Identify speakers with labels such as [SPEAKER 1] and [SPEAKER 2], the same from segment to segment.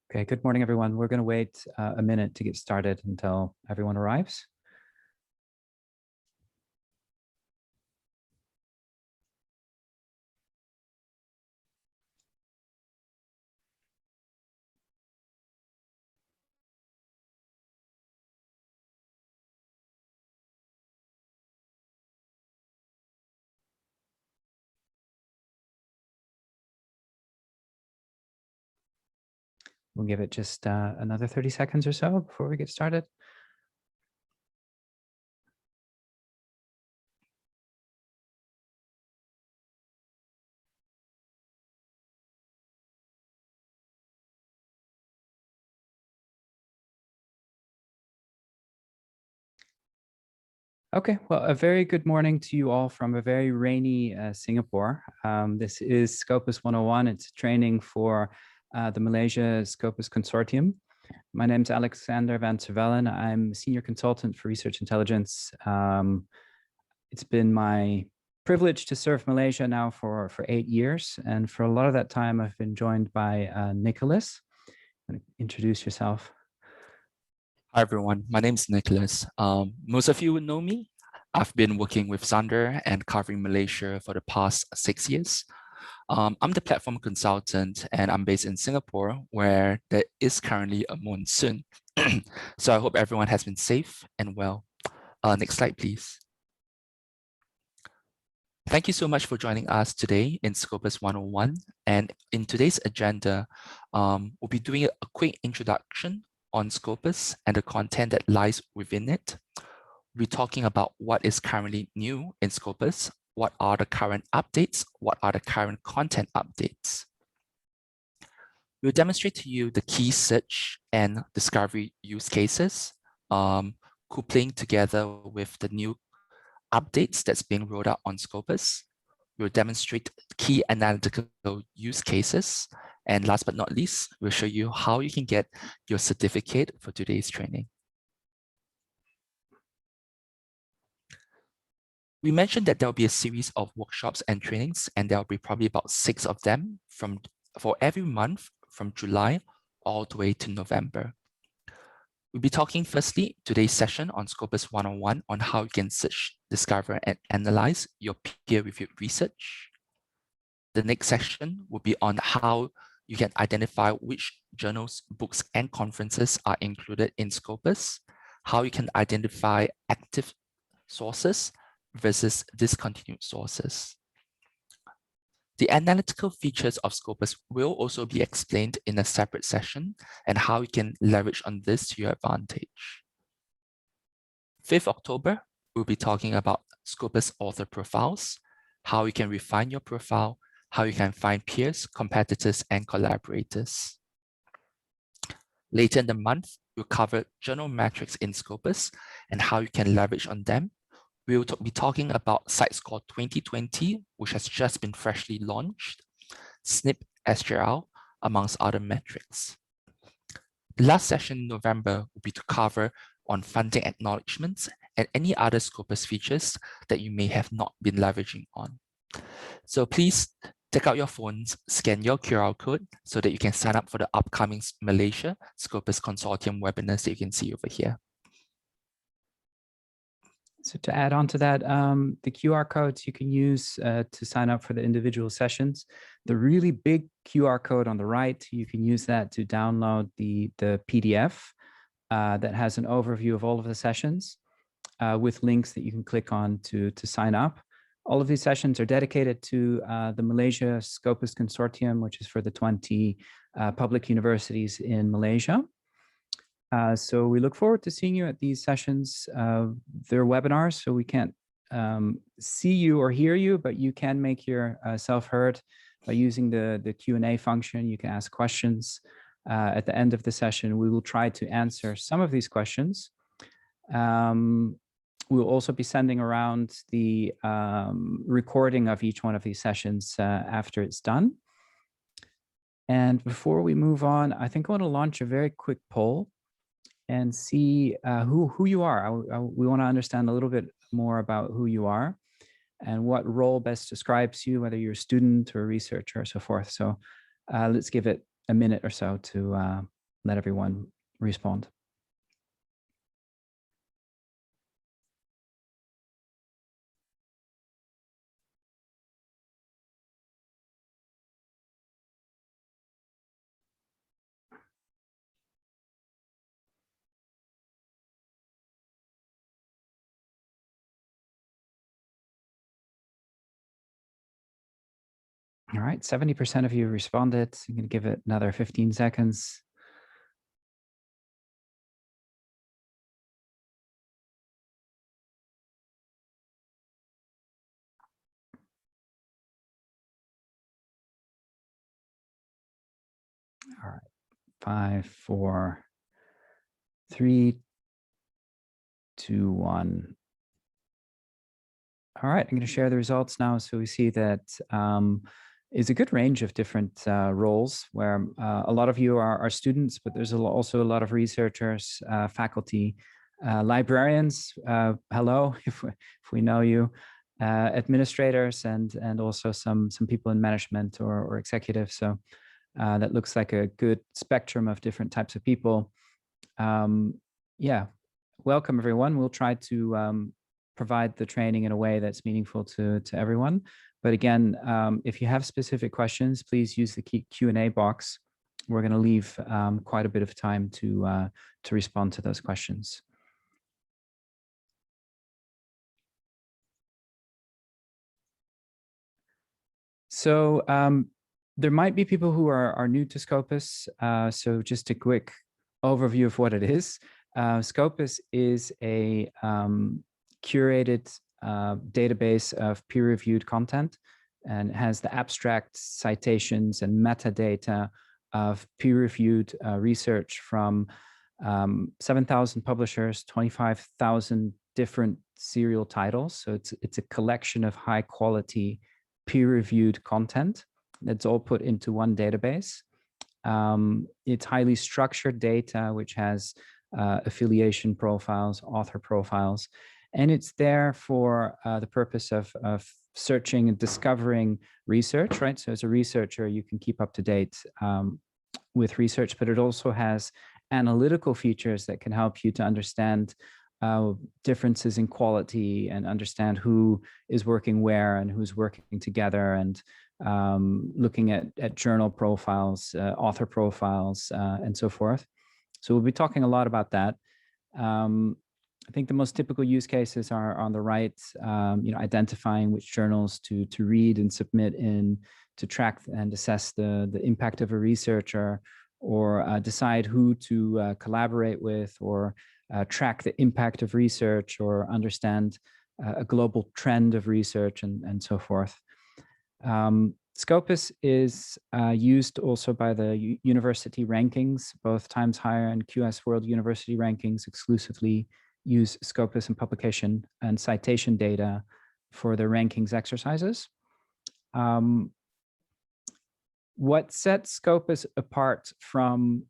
[SPEAKER 1] Okay, good morning, everyone. We're going to wait a minute to get started until everyone arrives. We'll give it just another 30 seconds or so before we get started. Okay, well, a very good morning to you all from a very rainy Singapore. This is Scopus 101. It's training for the Malaysia Scopus Consortium. My name is Alexander van Tervellen. I'm Senior Consultant for Research Intelligence. It's been my privilege to serve Malaysia now for 8 years. And for a lot of that time, I've been joined by Nicholas. Introduce yourself.
[SPEAKER 2] Hi, everyone. My name is Nicholas. Most of you would know me. I've been working with Zander and covering Malaysia for the past 6 years. I'm the platform consultant and I'm based in Singapore where there is currently a monsoon. So I hope everyone has been safe and well. Next slide, please. Thank you so much for joining us today in Scopus 101. And in today's agenda, we'll be doing a quick introduction on Scopus and the content that lies within it. We're talking about what is currently new in Scopus, what are the current updates, what are the current content updates. We'll demonstrate to you the key search and discovery use cases, coupling together with the new updates that's being rolled out on Scopus. We'll demonstrate key analytical use cases. And last but not least, we'll show you how you can get your certificate for today's training. We mentioned that there'll be a series of workshops and trainings, and there'll be probably about 6 of them for every month from July all the way to November. We'll be talking firstly today's session on Scopus 101 on how you can search, discover, and analyze your peer-reviewed research. The next section will be on how you can identify which journals, books, and conferences are included in Scopus, how you can identify active sources versus discontinued sources. The analytical features of Scopus will also be explained in a separate session and how you can leverage on this to your advantage. 5th October, we'll be talking about Scopus author profiles, how you can refine your profile, how you can find peers, competitors, and collaborators. Later in the month, we'll cover journal metrics in Scopus and how you can leverage on them. We will be talking about CiteScore 2020, which has just been freshly launched, SNP SGL, amongst other metrics. The last session in November will be to cover on funding acknowledgements and any other Scopus features that you may have not been leveraging on. So please take out your phones, scan your QR code so that you can sign up for the upcoming Malaysia Scopus Consortium webinars that you can see over here.
[SPEAKER 1] So to add on to that, the QR codes you can use to sign up for the individual sessions. The really big QR code on the right, you can use that to download the PDF that has an overview of all of the sessions with links that you can click on to sign up. All of these sessions are dedicated to the Malaysia Scopus Consortium, which is for the 20 public universities in Malaysia. So we look forward to seeing you at these sessions. They're webinars, so we can't see you or hear you, but you can make yourself heard by using the Q&A function. You can ask questions. At the end of the session, we will try to answer some of these questions. We'll also be sending around the recording of each one of these sessions after it's done. And before we move on, I think I want to launch a very quick poll and see who you are. We want to understand a little bit more about who you are and what role best describes you, whether you're a student or a researcher or so forth. So let's give it a minute or so to let everyone respond. All right, 70% of you responded. I'm going to give it another 15 seconds. All right, 5, 4, 3, 2, 1. All right, I'm going to share the results now. So we see that is a good range of different roles where a lot of you are students, but there's also a lot of researchers, faculty, librarians, hello, if we know you, administrators, and also some people in management or executives. So that looks like a good spectrum of different types of people. Yeah, welcome everyone. We'll try to provide the training in a way that's meaningful to everyone. But again, if you have specific questions, please use the Q&A box. We're going to leave quite a bit of time to respond to those questions. So there might be people who are new to Scopus. So just a quick overview of what it is. Scopus is a curated database of peer-reviewed content, and has the abstract, citations, and metadata of peer-reviewed research from 7,000 publishers, 25,000 different serial titles. So it's a collection of high-quality peer-reviewed content that's all put into one database. It's highly structured data, which has affiliation profiles, author profiles, and it's there for the purpose of searching and discovering research, right? So as a researcher, you can keep up to date with research, but it also has analytical features that can help you to understand differences in quality and understand who is working where and who's working together, and looking at journal profiles, author profiles, and so forth. So we'll be talking a lot about that. I think the most typical use cases are on the right, identifying which journals to read and submit in, to track and assess the impact of a researcher, or decide who to collaborate with, or track the impact of research, or understand a global trend of research, and so forth. Scopus is used also by the university rankings. Both Times Higher and QS World University Rankings exclusively use Scopus and publication and citation data for their rankings exercises. What sets Scopus apart from,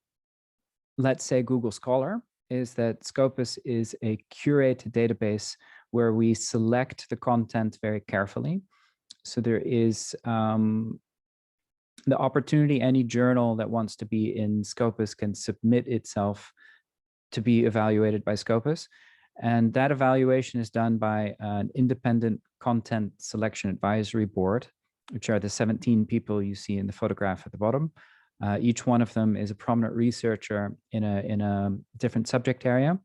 [SPEAKER 1] let's say, Google Scholar, is that Scopus is a curated database where we select the content very carefully. So there is the opportunity, any journal that wants to be in Scopus can submit itself to be evaluated by Scopus. And that evaluation is done by an independent content selection advisory board, which are the 17 people you see in the photograph at the bottom. Each one of them is a prominent researcher in a different subject area.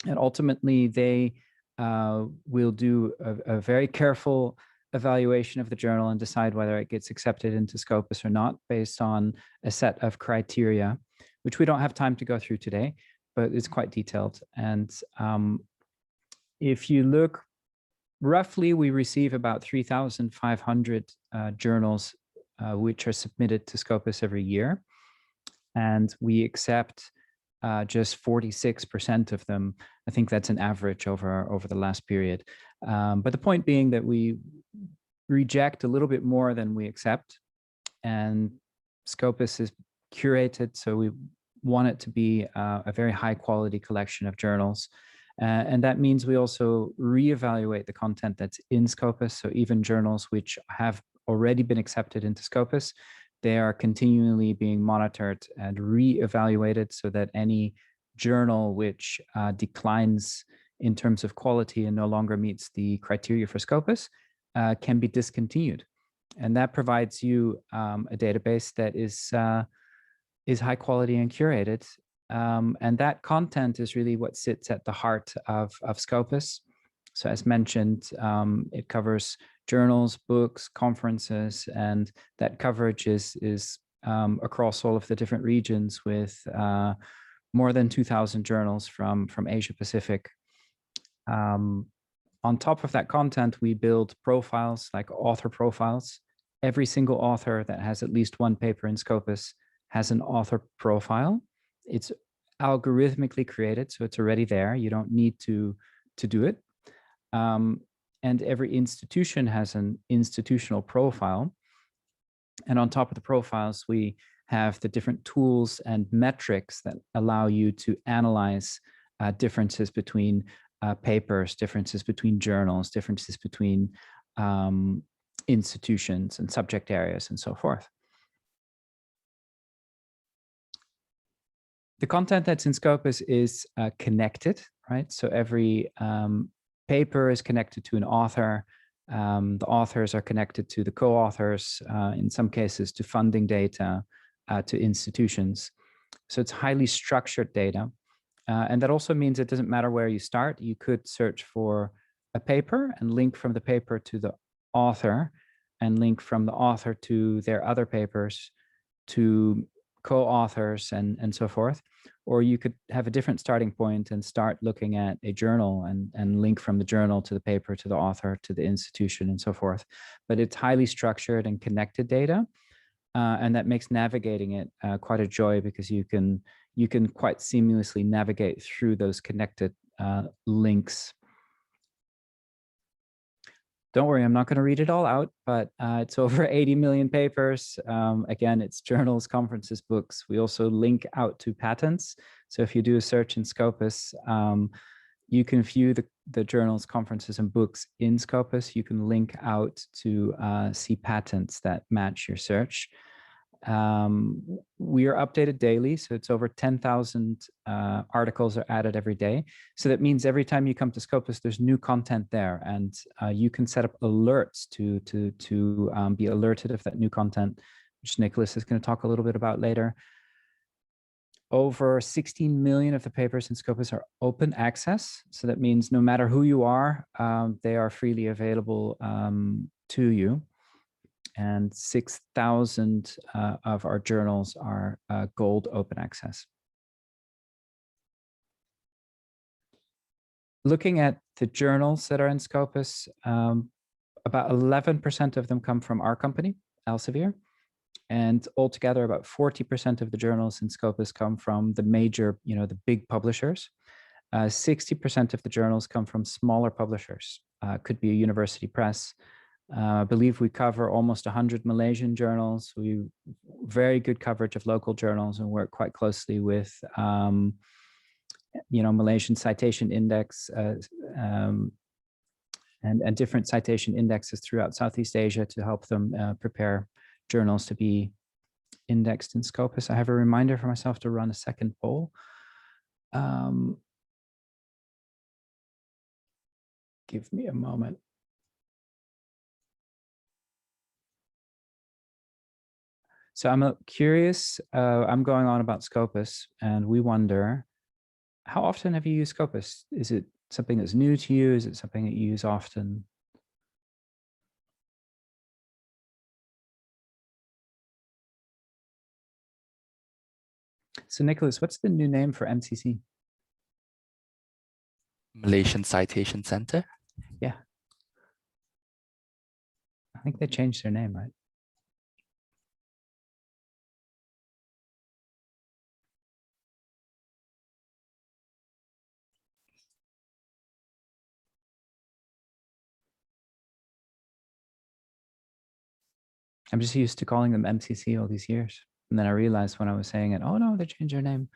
[SPEAKER 1] And ultimately, they will do a very careful evaluation of the journal and decide whether it gets accepted into Scopus or not, based on a set of criteria, which we don't have time to go through today, but it's quite detailed. And if you look, roughly, we receive about 3,500 journals which are submitted to Scopus every year. And we accept just 46% of them. I think that's an average over the last period. But the point being that we reject a little bit more than we accept. And Scopus is curated, so we want it to be a very high quality collection of journals. And that means we also reevaluate the content that's in Scopus. So even journals which have already been accepted into Scopus, They are continually being monitored and re-evaluated so that any journal which declines in terms of quality and no longer meets the criteria for Scopus can be discontinued. And that provides you a database that is high quality and curated. And that content is really what sits at the heart of Scopus. So as mentioned, it covers journals, books, conferences, and that coverage is across all of the different regions with more than 2,000 journals from Asia Pacific. On top of that content, we build profiles like author profiles. Every single author that has at least one paper in Scopus has an author profile. It's algorithmically created, so it's already there. You don't need to do it. And every institution has an institutional profile. And on top of the profiles, we have the different tools and metrics that allow you to analyze differences between papers, differences between journals, differences between institutions and subject areas and so forth. The content that's in Scopus is connected, right? So every paper is connected to an author. The authors are connected to the co-authors, in some cases to funding data, to institutions. So it's highly structured data. And that also means it doesn't matter where you start. You could search for a paper and link from the paper to the author and link from the author to their other papers, to co-authors and so forth. Or you could have a different starting point and start looking at a journal and link from the journal to the paper, to the author, to the institution and so forth. But it's highly structured and connected data. And that makes navigating it quite a joy because you can quite seamlessly navigate through those connected links. Don't worry, I'm not going to read it all out, but it's over 80 million papers. Again, it's journals, conferences, books. We also link out to patents. So if you do a search in Scopus, you can view the journals, conferences, and books in Scopus. You can link out to see patents that match your search. We are updated daily, so it's over 10,000 articles are added every day. So that means every time you come to Scopus, there's new content there, and you can set up alerts to be alerted of that new content, which Nicholas is going to talk a little bit about later. Over 16 million of the papers in Scopus are open access. So that means no matter who you are, they are freely available to you. And 6,000 of our journals are gold open access. Looking at the journals that are in Scopus, about 11% of them come from our company, Elsevier. And altogether, about 40% of the journals in Scopus come from the major, the big publishers. 60% of the journals come from smaller publishers. Could be a university press. I believe we cover almost 100 Malaysian journals. We very good coverage of local journals and work quite closely with, Malaysian Citation Index and different citation indexes throughout Southeast Asia to help them prepare journals to be indexed in Scopus. I have a reminder for myself to run a second poll. Give me a moment. So I'm curious, I'm going on about Scopus, and we wonder, how often have you used Scopus? Is it something that's new to you? Is it something that you use often? So Nicholas, what's the new name for MCC?
[SPEAKER 2] Malaysian Citation Center.
[SPEAKER 1] Yeah. I think they changed their name, right? I'm just used to calling them MCC all these years. And then I realized when I was saying it, oh no, they changed their name.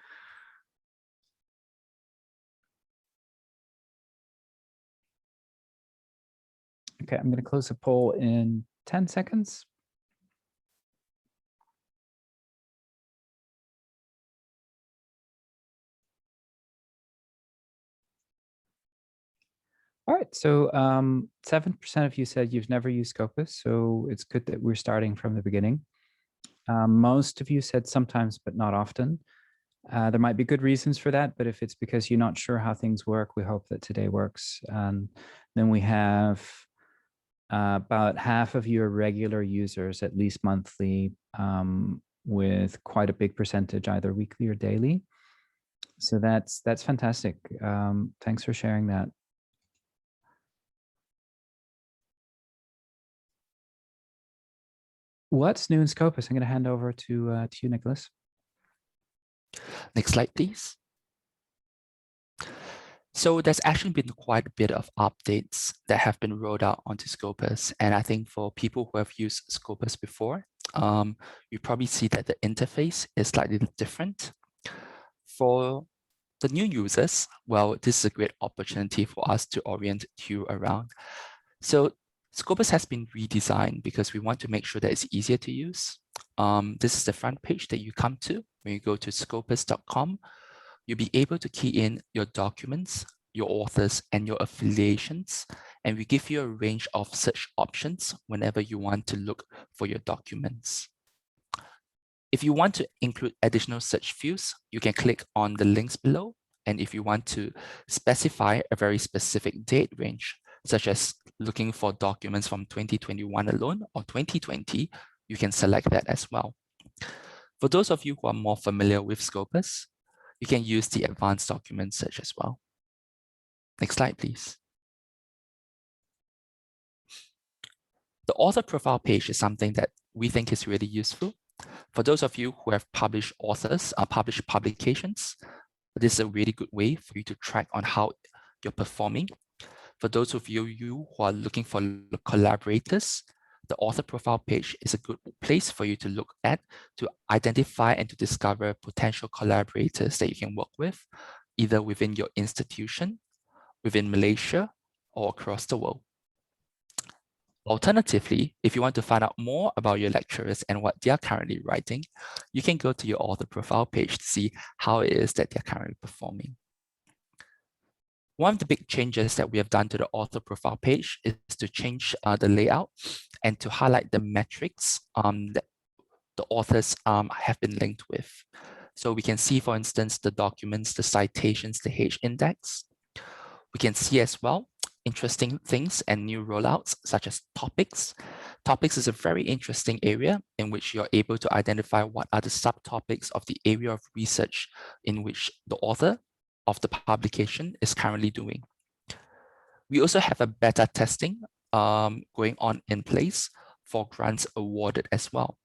[SPEAKER 1] Okay, I'm going to close the poll in 10 seconds. All right, so 7% of you said you've never used Scopus, so it's good that we're starting from the beginning. Most of you said sometimes, but not often. There might be good reasons for that, but if it's because you're not sure how things work, we hope that today works. And then we have about half of you are regular users, at least monthly, with quite a big percentage, either weekly or daily. So that's fantastic. Thanks for sharing that. What's new in Scopus? I'm going to hand over to you, Nicholas.
[SPEAKER 2] Next slide, please. So there's actually been quite a bit of updates that have been rolled out onto Scopus. And I think for people who have used Scopus before, you probably see that the interface is slightly different. For the new users, well, this is a great opportunity for us to orient you around. So Scopus has been redesigned because we want to make sure that it's easier to use. This is the front page that you come to when you go to scopus.com. You'll be able to key in your documents, your authors, and your affiliations, and we give you a range of search options whenever you want to look for your documents. If you want to include additional search fields, you can click on the links below. And if you want to specify a very specific date range, such as looking for documents from 2021 alone or 2020, you can select that as well. For those of you who are more familiar with Scopus, you can use the advanced document search as well. Next slide, please. The author profile page is something that we think is really useful. For those of you who have published authors, published publications, this is a really good way for you to track on how you're performing. For those of you who are looking for collaborators, the author profile page is a good place for you to look at to identify and to discover potential collaborators that you can work with, either within your institution, within Malaysia, or across the world. Alternatively, if you want to find out more about your lecturers and what they are currently writing, you can go to your author profile page to see how it is that they're currently performing. One of the big changes that we have done to the author profile page is to change the layout and to highlight the metrics that the authors have been linked with. So we can see, for instance, the documents, the citations, the H index. We can see as well interesting things and new rollouts such as topics. Topics is a very interesting area in which you're able to identify what are the subtopics of the area of research in which the author of the publication is currently doing. We also have a beta testing going on in place for grants awarded as well.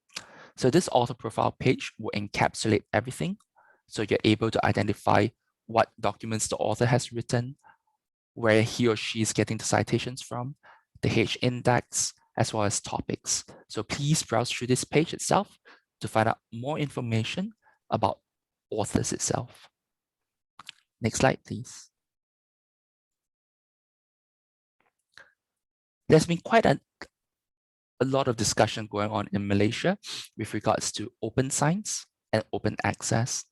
[SPEAKER 2] So this author profile page will encapsulate everything. So you're able to identify what documents the author has written, where he or she is getting the citations from, the H index, as well as topics. So please browse through this page itself to find out more information about authors itself. Next slide, please. There's been quite a lot of discussion going on in Malaysia with regards to open science and open access.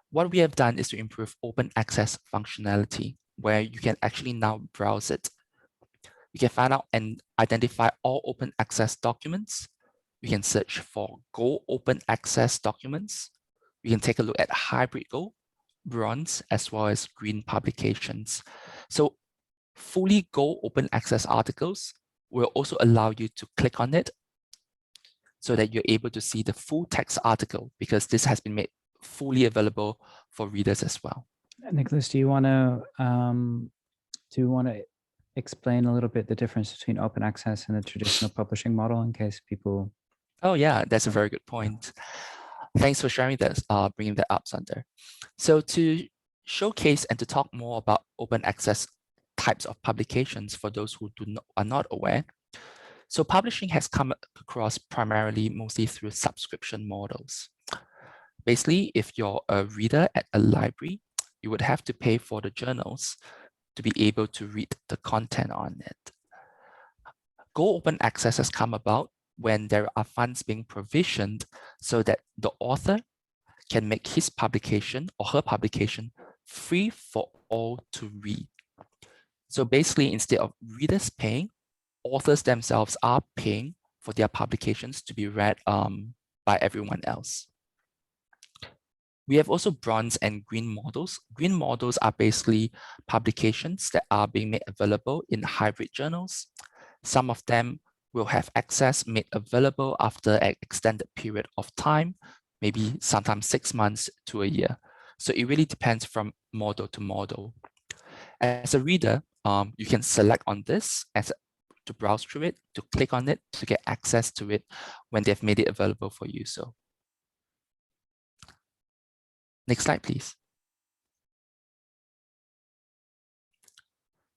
[SPEAKER 2] What we have done is to improve open access functionality, where you can actually now browse it. You can find out and identify all open access documents. You can search for Gold open access documents. You can take a look at hybrid gold, bronze, as well as green publications. So fully Gold open access articles will also allow you to click on it so that you're able to see the full text article, because this has been made fully available for readers as well.
[SPEAKER 1] Nicholas, do you want to explain a little bit the difference between open access and the traditional publishing model in case people...
[SPEAKER 2] Oh yeah, that's a very good point. Thanks for sharing that, bringing that up, Sander. So to showcase and to talk more about open access types of publications for those who are not aware, so publishing has come across primarily mostly through subscription models. Basically, if you're a reader at a library, you would have to pay for the journals to be able to read the content on it. Go Open Access has come about when there are funds being provisioned so that the author can make his publication or her publication free for all to read. So basically, instead of readers paying, authors themselves are paying for their publications to be read by everyone else. We have also bronze and green models. Green models are basically publications that are being made available in hybrid journals. Some of them will have access made available after an extended period of time, maybe sometimes 6 months to a year. So it really depends from model to model. As a reader, you can select on this to browse through it, to click on it, to get access to it when they've made it available for you. So next slide, please.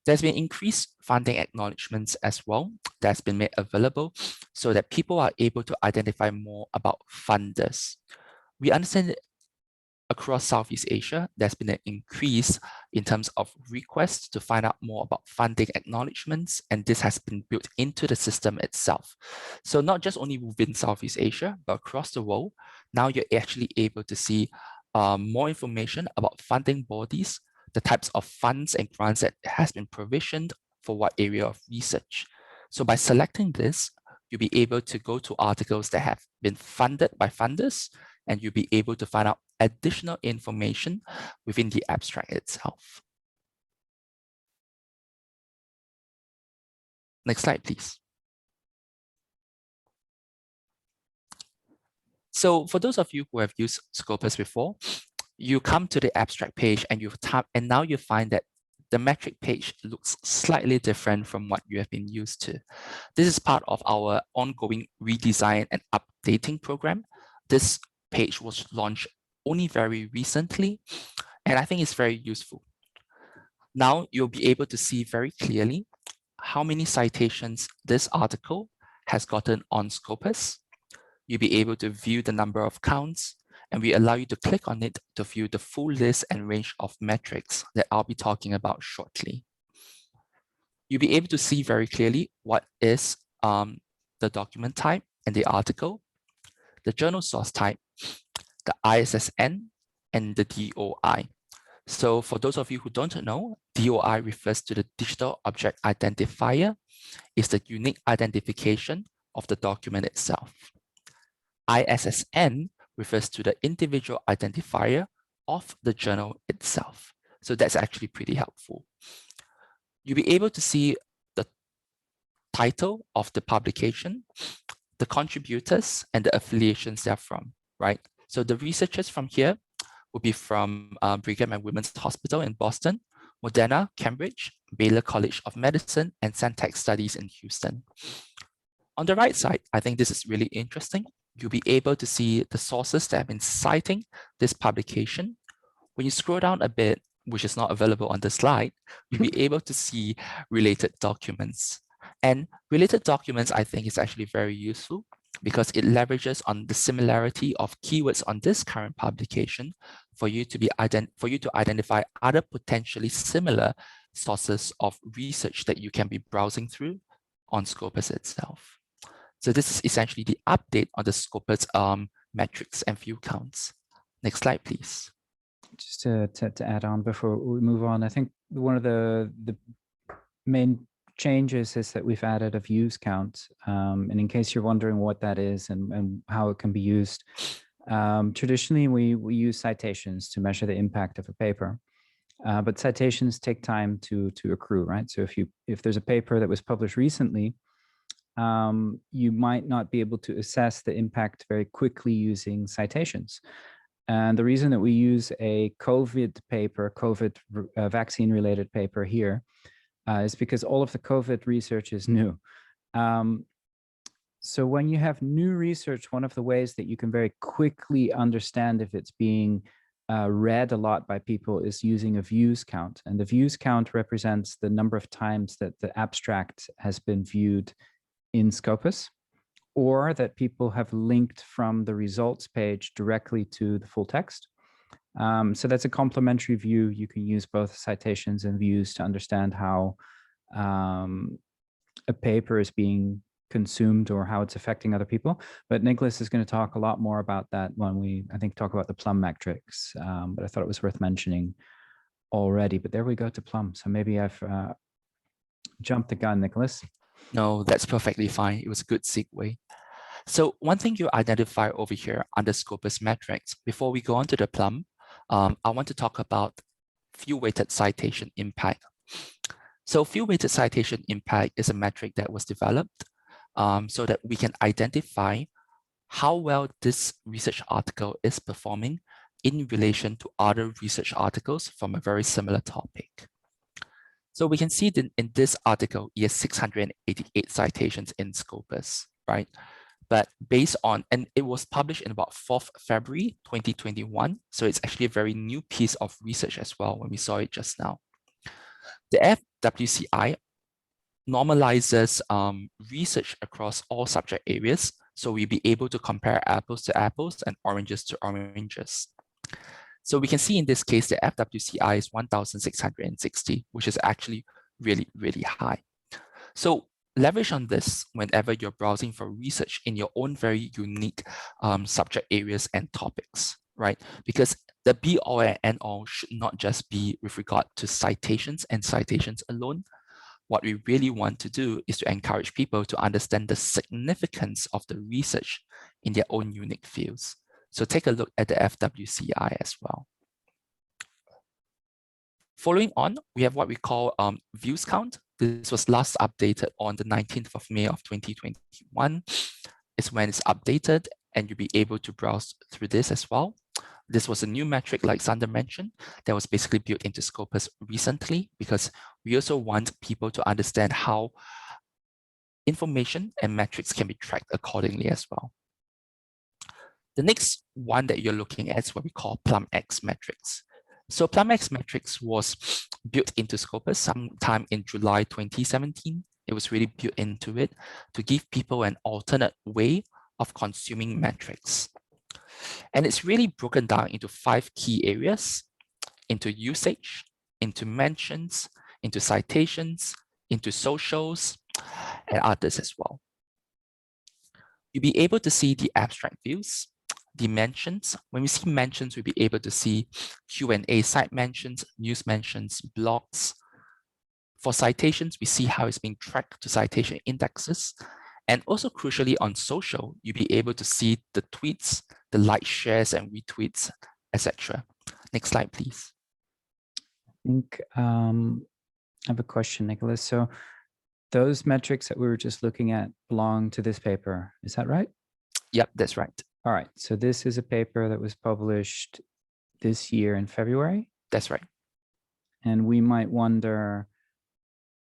[SPEAKER 2] There's been increased funding acknowledgements as well that's been made available so that people are able to identify more about funders. We understand that across Southeast Asia, there's been an increase in terms of requests to find out more about funding acknowledgements, and this has been built into the system itself. So not just only within Southeast Asia, but across the world, now you're actually able to see more information about funding bodies, the types of funds and grants that has been provisioned for what area of research. So by selecting this, you'll be able to go to articles that have been funded by funders, and you'll be able to find out additional information within the abstract itself. Next slide, please. So for those of you who have used Scopus before, you come to the abstract page and you tap, and now you find that the metric page looks slightly different from what you have been used to. This is part of our ongoing redesign and updating program. This page was launched only very recently, and I think it's very useful. Now you'll be able to see very clearly how many citations this article has gotten on Scopus. You'll be able to view the number of counts, and we allow you to click on it to view the full list and range of metrics that I'll be talking about shortly. You'll be able to see very clearly what is the document type and the article, the journal source type, the ISSN, and the DOI. So for those of you who don't know, DOI refers to the Digital Object Identifier. It's the unique identification of the document itself. ISSN refers to the individual identifier of the journal itself. So that's actually pretty helpful. You'll be able to see the title of the publication, the contributors, and the affiliations they're from, right? So the researchers from here will be from Brigham and Women's Hospital in Boston, Moderna, Cambridge, Baylor College of Medicine, and Centex Studies in Houston. On the right side, I think this is really interesting. You'll be able to see the sources that have been citing this publication. When you scroll down a bit, which is not available on the slide, you'll be able to see related documents. And related documents, I think, is actually very useful because it leverages on the similarity of keywords on this current publication for you to identify other potentially similar sources of research that you can be browsing through on Scopus itself. So this is essentially the update on the Scopus metrics and view counts. Next slide, please.
[SPEAKER 1] Just to add on before we move on, I think one of the main changes is that we've added a views count. And in case you're wondering what that is and how it can be used, traditionally we use citations to measure the impact of a paper. But citations take time to accrue, right? So if there's a paper that was published recently, you might not be able to assess the impact very quickly using citations. And the reason that we use a COVID paper, COVID vaccine-related paper here, is because all of the COVID research is new. So when you have new research, one of the ways that you can very quickly understand if it's being read a lot by people is using a views count. And the views count represents the number of times that the abstract has been viewed in Scopus, or that people have linked from the results page directly to the full text. So that's a complementary view. You can use both citations and views to understand how a paper is being consumed or how it's affecting other people. But Nicholas is going to talk a lot more about that when we, I think, talk about the Plum metrics. But I thought it was worth mentioning already. But there we go to Plum. So maybe I've jumped the gun, Nicholas.
[SPEAKER 2] No, that's perfectly fine. It was a good segue. So one thing you identify over here under Scopus Metrics, before we go on to the Plum, I want to talk about field-weighted citation impact. So field-weighted citation impact is a metric that was developed so that we can identify how well this research article is performing in relation to other research articles from a very similar topic. So we can see that in this article, it has 688 citations in Scopus, right? But based on, and it was published in about 4th February 2021. So it's actually a very new piece of research as well when we saw it just now. The FWCI normalizes research across all subject areas. So we'll be able to compare apples to apples and oranges to oranges. So we can see in this case, the FWCI is 1,660, which is actually really, really high. So leverage on this whenever you're browsing for research in your own very unique subject areas and topics, right? Because the be all and end all should not just be with regard to citations and citations alone. What we really want to do is to encourage people to understand the significance of the research in their own unique fields. So take a look at the FWCI as well. Following on, we have what we call views count. This was last updated on the 19th of May of 2021. It's when it's updated and you'll be able to browse through this as well. This was a new metric, like Sander mentioned, that was basically built into Scopus recently because we also want people to understand how information and metrics can be tracked accordingly as well. The next one that you're looking at is what we call Plum X Metrics. So Plum X Metrics was built into Scopus sometime in July 2017. It was really built into it to give people an alternate way of consuming metrics. And it's really broken down into 5 key areas: into usage, into mentions, into citations, into socials, and others as well. You'll be able to see the abstract views, the mentions. When we see mentions, we'll be able to see Q&A site mentions, news mentions, blogs. For citations, we see how it's being tracked to citation indexes. And also crucially on social, you'll be able to see the tweets, the likes, shares, and retweets, etc. Next slide, please.
[SPEAKER 1] I think I have a question, Nicholas. So those metrics that we were just looking at belong to this paper. Is that right?
[SPEAKER 2] Yep, that's right.
[SPEAKER 1] All right. So this is a paper that was published this year in February.
[SPEAKER 2] That's right.
[SPEAKER 1] And we might wonder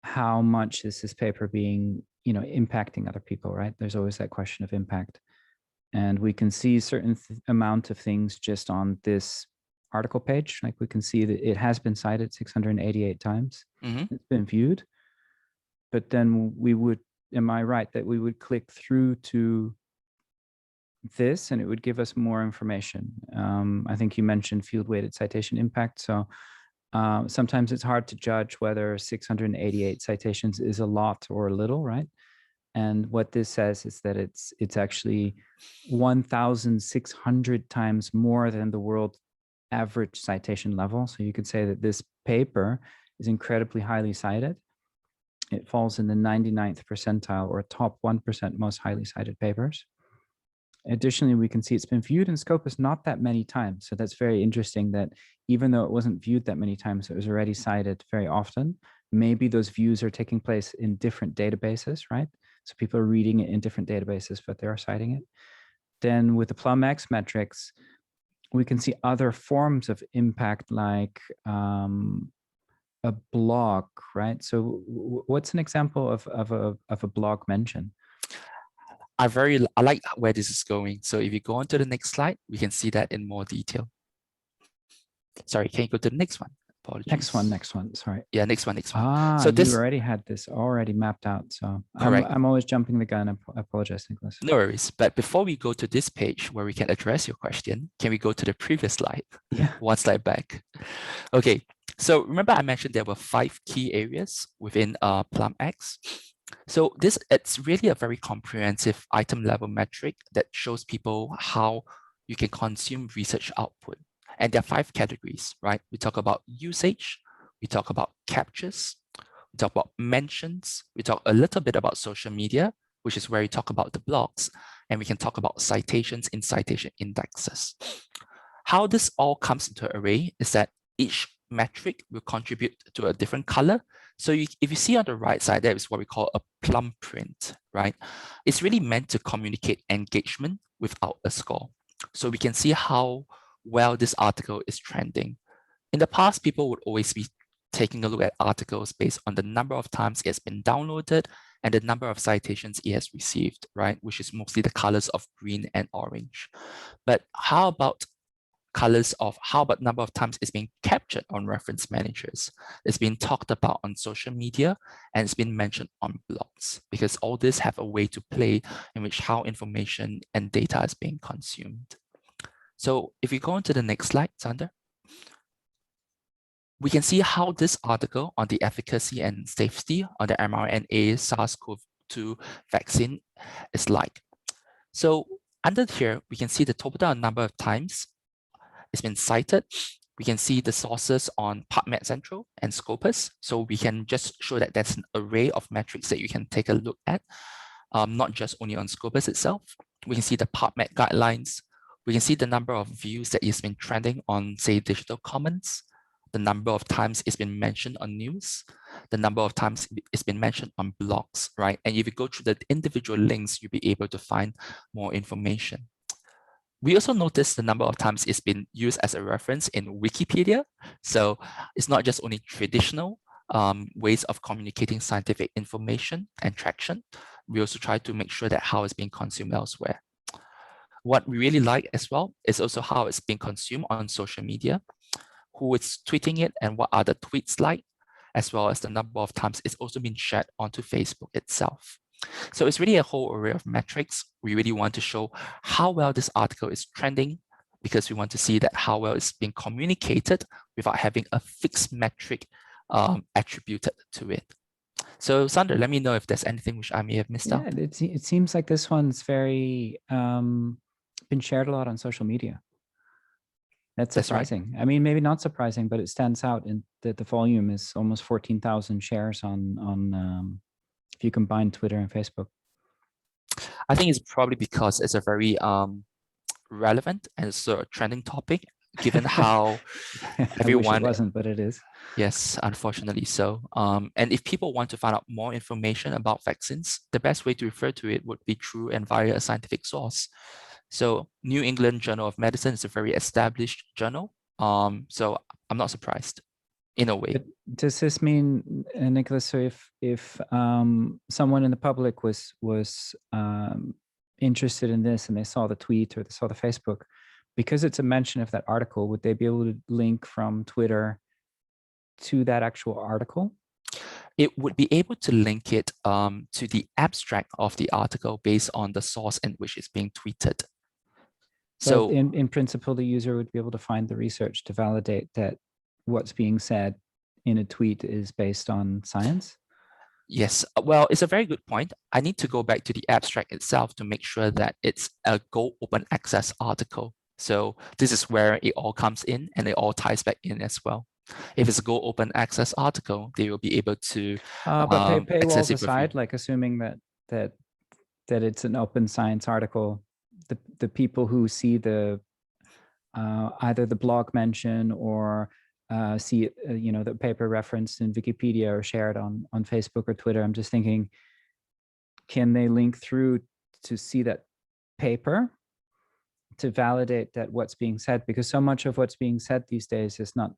[SPEAKER 1] how much is this paper being, impacting other people, right? There's always that question of impact. And we can see certain amount of things just on this article page. Like we can see that it has been cited 688 times.
[SPEAKER 2] Mm-hmm.
[SPEAKER 1] It's been viewed. But then we would, am I right that we would click through to this and it would give us more information? I think you mentioned field-weighted citation impact. So sometimes it's hard to judge whether 688 citations is a lot or a little, right? And what this says is that it's actually 1,600 times more than the world average citation level. So you could say that this paper is incredibly highly cited. It falls in the 99th percentile or top 1% most highly cited papers. Additionally, we can see it's been viewed in Scopus not that many times. So that's very interesting that even though it wasn't viewed that many times, it was already cited very often. Maybe those views are taking place in different databases, right? So people are reading it in different databases, but they are citing it. Then with the Plum X metrics, we can see other forms of impact like a blog, right? So what's an example of a blog mention?
[SPEAKER 2] I like where this is going. So if you go on to the next slide, we can see that in more detail. Sorry, can you go to the next one? Apologies.
[SPEAKER 1] Next one, sorry.
[SPEAKER 2] Yeah, next one.
[SPEAKER 1] So this, you already had this already mapped out. So I'm always jumping the gun. I apologize, Nicholas.
[SPEAKER 2] No worries. But before we go to this page where we can address your question, can we go to the previous slide?
[SPEAKER 1] Yeah.
[SPEAKER 2] One slide back. Okay. So remember I mentioned there were 5 key areas within Plum X. So it's really a very comprehensive item level metric that shows people how you can consume research output. And there are 5 categories, right? We talk about usage, we talk about captures, we we talk about mentions, we talk a little bit about social media, which is where we talk about the blogs, and we can talk about citations in citation indexes. How this all comes into an array is that each metric will contribute to a different color. So if you see on the right side, there is what we call a plum print, right? It's really meant to communicate engagement without a score. So we can see how well this article is trending. In the past, people would always be taking a look at articles based on the number of times it's been downloaded and the number of citations it has received, right? Which is mostly the colors of green and orange. But how about number of times it's being captured on reference managers? It's been talked about on social media and it's been mentioned on blogs, because all this have a way to play in which how information and data is being consumed. So if we go on to the next slide, Sander, we can see how this article on the efficacy and safety on the mRNA SARS-CoV-2 vaccine is like. So under here, we can see the total number of times it's been cited. We can see the sources on PubMed Central and Scopus. So we can just show that there's an array of metrics that you can take a look at, not just only on Scopus itself. We can see the PubMed guidelines. We can see the number of views that has been trending on, say, digital comments, the number of times it's been mentioned on news, the number of times it's been mentioned on blogs, right? And if you go through the individual links, you'll be able to find more information. We also noticed the number of times it's been used as a reference in Wikipedia. So it's not just only traditional ways of communicating scientific information and traction. We also try to make sure that how it's being consumed elsewhere. What we really like as well is also how it's being consumed on social media, who is tweeting it and what are the tweets like, as well as the number of times it's also been shared onto Facebook itself. So it's really a whole array of metrics. We really want to show how well this article is trending, because we want to see that how well it's being communicated without having a fixed metric attributed to it. So Sander, let me know if there's anything which I may have missed out.
[SPEAKER 1] It seems like this one's very been shared a lot on social media. That's surprising. Right. I mean, maybe not surprising, but it stands out in that the volume is almost 14,000 shares on if you combine Twitter and Facebook.
[SPEAKER 2] I think it's probably because it's a very relevant and it's a trending topic, given how everyone...
[SPEAKER 1] I wish it wasn't, but it is.
[SPEAKER 2] Yes, unfortunately so. And if people want to find out more information about vaccines, the best way to refer to it would be through and via a scientific source. So New England Journal of Medicine is a very established journal. So I'm not surprised in a way.
[SPEAKER 1] But does this mean, Nicholas, so if someone in the public was interested in this and they saw the tweet or they saw the Facebook, because it's a mention of that article, would they be able to link from Twitter to that actual article?
[SPEAKER 2] It would be able to link it to the abstract of the article based on the source in which it's being tweeted.
[SPEAKER 1] So in principle, the user would be able to find the research to validate that what's being said in a tweet is based on science?
[SPEAKER 2] Yes, well, it's a very good point. I need to go back to the abstract itself to make sure that it's a Go Open Access article. So this is where it all comes in and it all ties back in as well. If it's a Go Open Access article, they will be able to
[SPEAKER 1] but paywalls aside, like assuming that it's an open science article, the people who see the either the blog mention or see it, the paper referenced in Wikipedia or shared on Facebook or Twitter, I'm just thinking, can they link through to see that paper to validate that what's being said? Because so much of what's being said these days is not,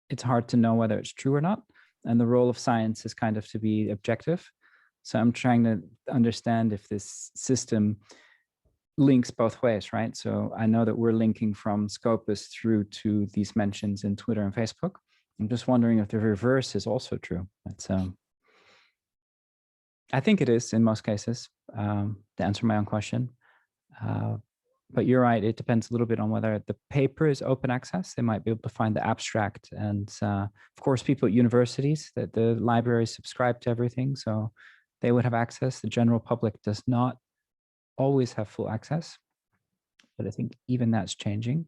[SPEAKER 1] it's hard to know whether it's true or not. And the role of science is kind of to be objective. So I'm trying to understand if this system links both ways, right? So I know that we're linking from Scopus through to these mentions in Twitter and Facebook. I'm just wondering if the reverse is also true. That's I think it is in most cases, to answer my own question. But you're right, it depends a little bit on whether the paper is open access. They might be able to find the abstract. And of course, people at universities, that the libraries subscribe to everything, so they would have access. The general public does not always have full access, but I think even that's changing.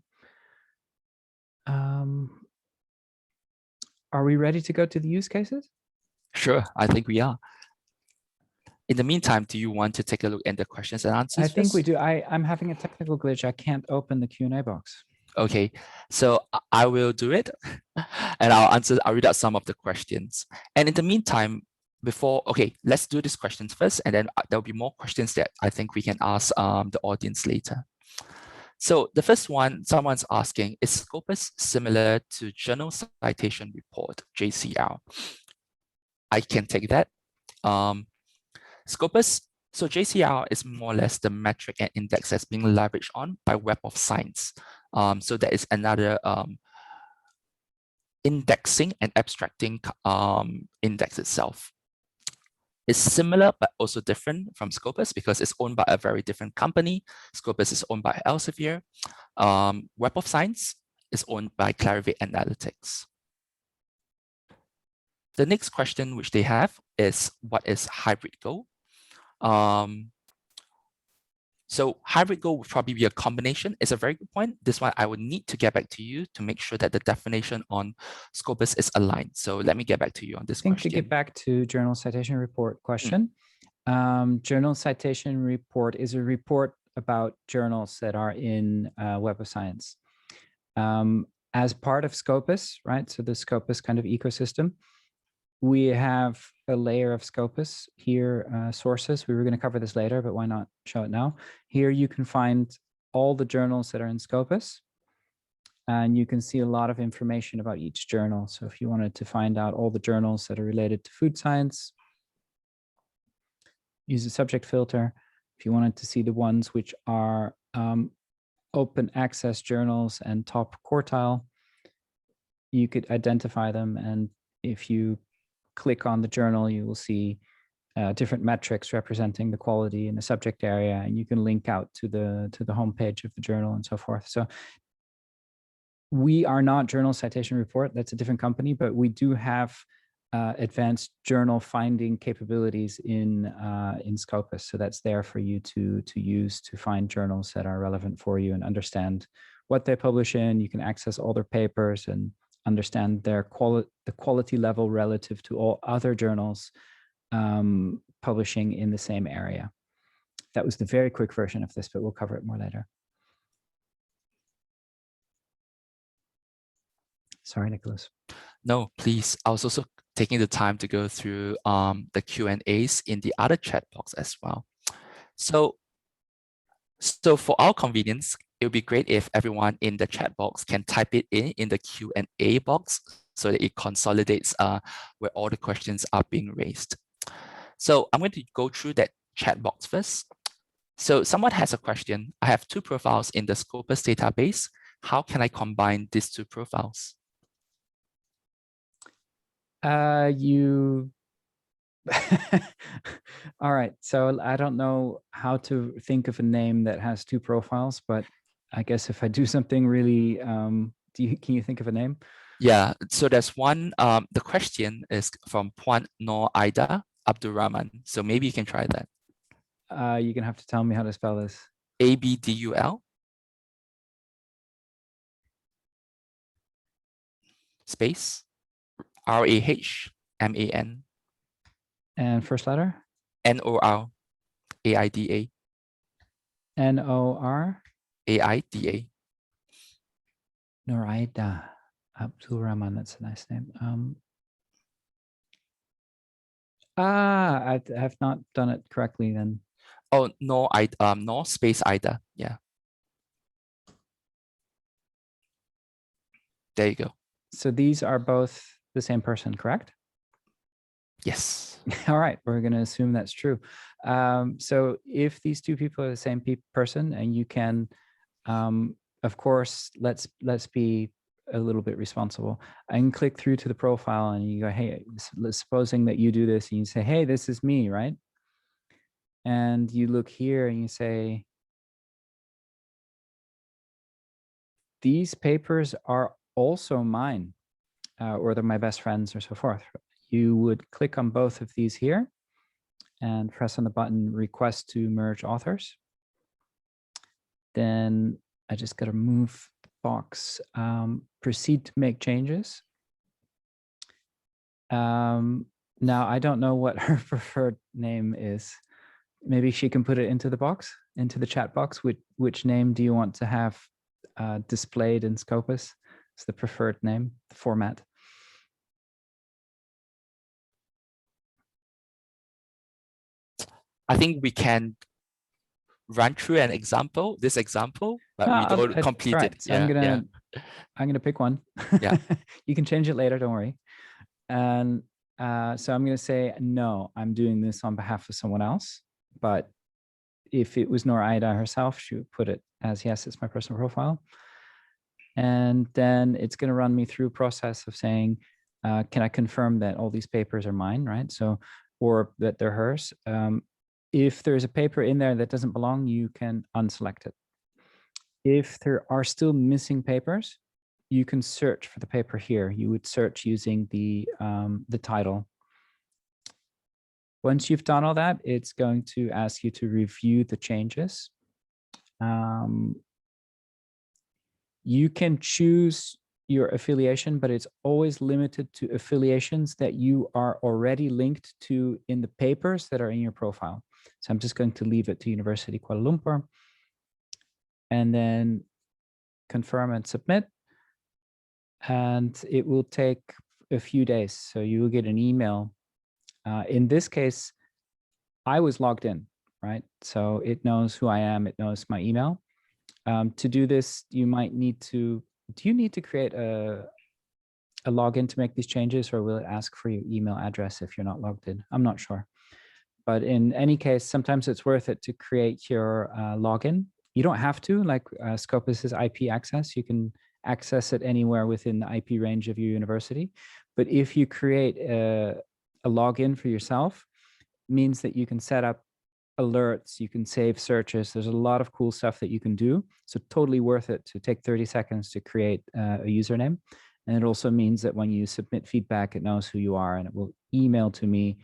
[SPEAKER 1] Are we ready to go to the use cases?
[SPEAKER 2] Sure, I think we are. In the meantime, do you want to take a look at the questions and answers
[SPEAKER 1] I think we
[SPEAKER 2] first?
[SPEAKER 1] do. I'm having a technical glitch. I can't open the Q&A box.
[SPEAKER 2] Okay, so I will do it and I'll read out some of the questions. And in the meantime, let's do these questions first, and then there'll be more questions that I think we can ask the audience later. So the first one, someone's asking, is Scopus similar to Journal Citation Report, JCR? I can take that. Scopus, so JCR is more or less the metric and index that's being leveraged on by Web of Science. So there is another indexing and abstracting index itself. It's similar, but also different from Scopus because it's owned by a very different company. Scopus is owned by Elsevier. Web of Science is owned by Clarivate Analytics. The next question which they have is, what is hybrid Go? So hybrid Go would probably be a combination. It's a very good point. This one I would need to get back to you to make sure that the definition on Scopus is aligned. So let me get back to you on this question.
[SPEAKER 1] I think to get back to Journal Citation Report question, Journal Citation Report is a report about journals that are in Web of Science. As part of Scopus, right? So the Scopus kind of ecosystem, we have a layer of Scopus here, sources. We were going to cover this later, but why not show it now? Here you can find all the journals that are in Scopus, and you can see a lot of information about each journal. So if you wanted to find out all the journals that are related to food science, use the subject filter. If you wanted to see the ones which are open access journals and top quartile, you could identify them. And if you click on the journal, you will see different metrics representing the quality in the subject area, and you can link out to the homepage of the journal and so forth. So we are not Journal Citation Report, that's a different company, but we do have advanced journal finding capabilities in Scopus. So that's there for you to use to find journals that are relevant for you and understand what they publish in. You can access all their papers and understand their the quality level relative to all other journals publishing in the same area. That was the very quick version of this, but we'll cover it more later. Sorry, Nicholas. No, please. I was also taking the time to go through the Q&As in the other chat box as well. So for our convenience, it would be great if everyone in the chat box can type it in the Q&A box so that it consolidates where all the questions are being raised. So I'm going to go through that chat box first. So someone has a question. I have two profiles in the Scopus database. How can I combine these two profiles? All right, so I don't know how to think of a name that has two profiles, but I guess if I do something really, can you think of a name? Yeah, so there's one, the question is from Puan Noor Aida Abdurrahman. So maybe you can try that. You're gonna have to tell me how to spell this. ABDUL space RAHMAN. And first letter? NORAIDA. NORAIDA. Noraida Abdulrahman, that's a nice name. I have not done it correctly then. Oh, no, no space Ida. Yeah. There you go. So these are both the same person, correct? Yes. All right, we're going to assume that's true. So if these two people are the same person, and you can, of course, let's be a little bit responsible. I can click through to the profile and you go, hey, supposing that you do this, and you say, hey, this is me, right? And you look here and you say, these papers are also mine, or they're my best friends, or so forth. You would click on both of these here and press on the button request to merge authors. Then I just got to move the box, proceed to make changes. Now, I don't know what her preferred name is. Maybe she can put it into the box, into the chat box. Which name do you want to have displayed in Scopus? It's the preferred name, the format.
[SPEAKER 2] I think we can run through an example, this example, but we don't complete
[SPEAKER 1] right.
[SPEAKER 2] it.
[SPEAKER 1] So
[SPEAKER 2] Yeah,
[SPEAKER 1] I'm gonna pick one.
[SPEAKER 2] Yeah.
[SPEAKER 1] You can change it later, don't worry. And so I'm gonna say, no, I'm doing this on behalf of someone else. But if it was Noraida herself, she would put it as, yes, it's my personal profile. And then it's gonna run me through process of saying, can I confirm that all these papers are mine, right? So, or that they're hers. If there's a paper in there that doesn't belong, you can unselect it. If there are still missing papers, you can search for the paper here. You would search using the title. Once you've done all that, it's going to ask you to review the changes. You can choose your affiliation, but it's always limited to affiliations that you are already linked to in the papers that are in your profile. So I'm just going to leave it to University Kuala Lumpur and then confirm and submit. And it will take a few days. So you will get an email. In this case, I was logged in, right? So it knows who I am. It knows my email. To do this, you might need to, do you need to create a login to make these changes, or will it ask for your email address if you're not logged in? I'm not sure. But in any case, sometimes it's worth it to create your login. You don't have to, like Scopus's IP access. You can access it anywhere within the IP range of your university. But if you create a login for yourself, means that you can set up alerts, you can save searches. There's a lot of cool stuff that you can do. So totally worth it to take 30 seconds to create a username. And it also means that when you submit feedback, it knows who you are and it will email to me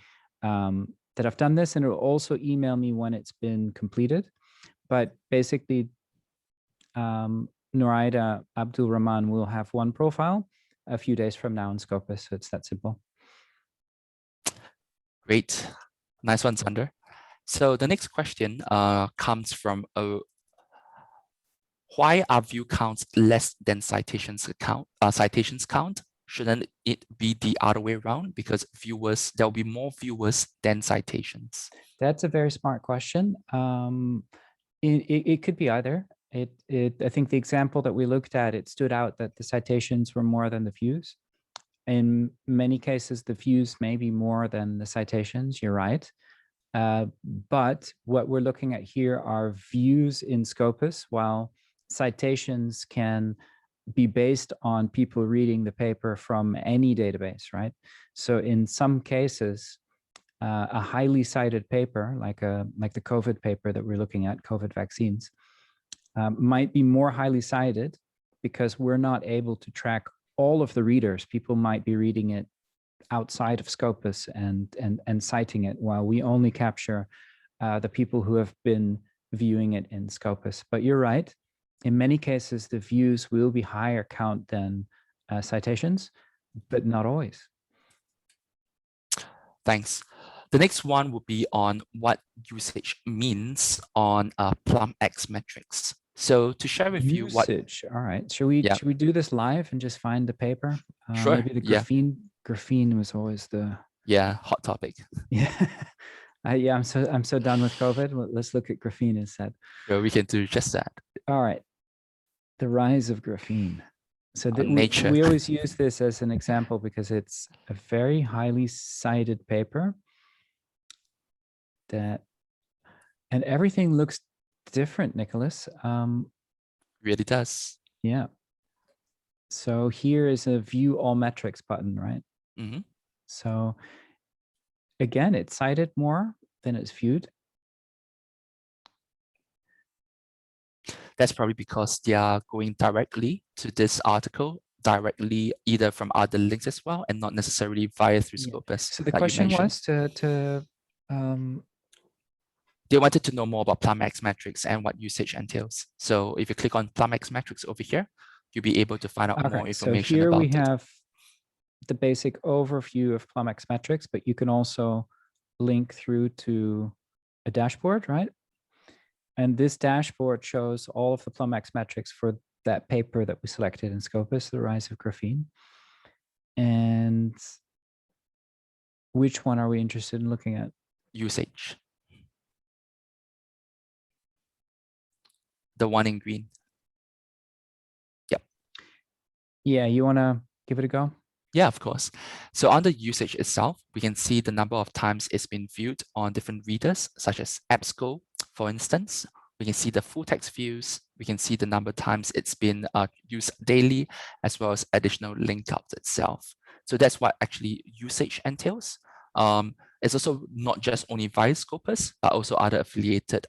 [SPEAKER 1] that I've done this, and it will also email me when it's been completed. But basically, Noraida Abdul Rahman will have one profile a few days from now in Scopus. So it's that simple.
[SPEAKER 2] Great. Nice one, Sander. So the next question comes from why are view counts less than citations count? Shouldn't it be the other way around? Because there'll be more viewers than citations.
[SPEAKER 1] That's a very smart question. It could be either. I think the example that we looked at, it stood out that the citations were more than the views. In many cases, the views may be more than the citations, you're right. But what we're looking at here are views in Scopus, while citations can be based on people reading the paper from any database, right? So in some cases, a highly cited paper, like the COVID paper that we're looking at, COVID vaccines, might be more highly cited because we're not able to track all of the readers. People might be reading it outside of Scopus and citing it, while we only capture the people who have been viewing it in Scopus. But you're right. In many cases, the views will be higher count than citations, but not always.
[SPEAKER 2] Thanks. The next one will be on what usage means on Plum X Metrics. So to share with you what
[SPEAKER 1] usage. All right. Should we do this live and just find the paper?
[SPEAKER 2] Sure.
[SPEAKER 1] Maybe the graphene was always the
[SPEAKER 2] hot topic.
[SPEAKER 1] Yeah. I'm so done with COVID. Let's look at graphene instead.
[SPEAKER 2] So we can do just that.
[SPEAKER 1] All right. The rise of graphene. So
[SPEAKER 2] nature.
[SPEAKER 1] We always use this as an example because it's a very highly cited paper and everything looks different, Nicholas.
[SPEAKER 2] Really does.
[SPEAKER 1] Yeah. So here is a view all metrics button, right?
[SPEAKER 2] Mm-hmm.
[SPEAKER 1] So again, it's cited more than it's viewed.
[SPEAKER 2] That's probably because they are going directly to this article, directly either from other links as well, and not necessarily via through Scopus.
[SPEAKER 1] So the question was
[SPEAKER 2] they wanted to know more about Plum X Metrics and what usage entails. So if you click on Plum X Metrics over here, you'll be able to find out more information
[SPEAKER 1] so here
[SPEAKER 2] about
[SPEAKER 1] we have the basic overview of Plum X Metrics, but you can also link through to a dashboard, right? And this dashboard shows all of the Plum X metrics for that paper that we selected in Scopus, The Rise of Graphene. And which one are we interested in looking at?
[SPEAKER 2] Usage. The one in green. Yep.
[SPEAKER 1] Yeah, you want to give it a go?
[SPEAKER 2] Yeah, of course. So under usage itself, we can see the number of times it's been viewed on different readers, such as EBSCO, for instance. We can see the full text views. We can see the number of times it's been used daily, as well as additional link outs itself. So that's what actually usage entails. It's also not just only via Scopus, but also other affiliated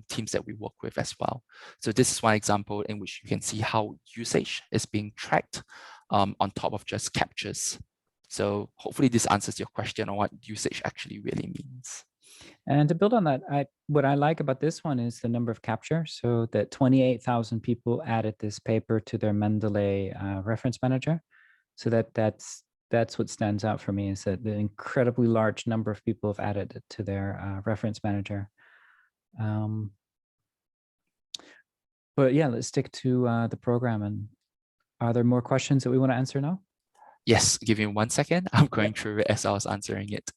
[SPEAKER 2] teams that we work with as well. So this is one example in which you can see how usage is being tracked on top of just captures. So hopefully this answers your question on what usage actually really means.
[SPEAKER 1] And to build on that, what I like about this one is the number of captures. So that 28,000 people added this paper to their Mendeley reference manager. So that's what stands out for me, is that the incredibly large number of people have added it to their reference manager. But yeah, let's stick to the program. And are there more questions that we want to answer now?
[SPEAKER 2] Yes, give me 1 second. I'm going through it as I was answering it.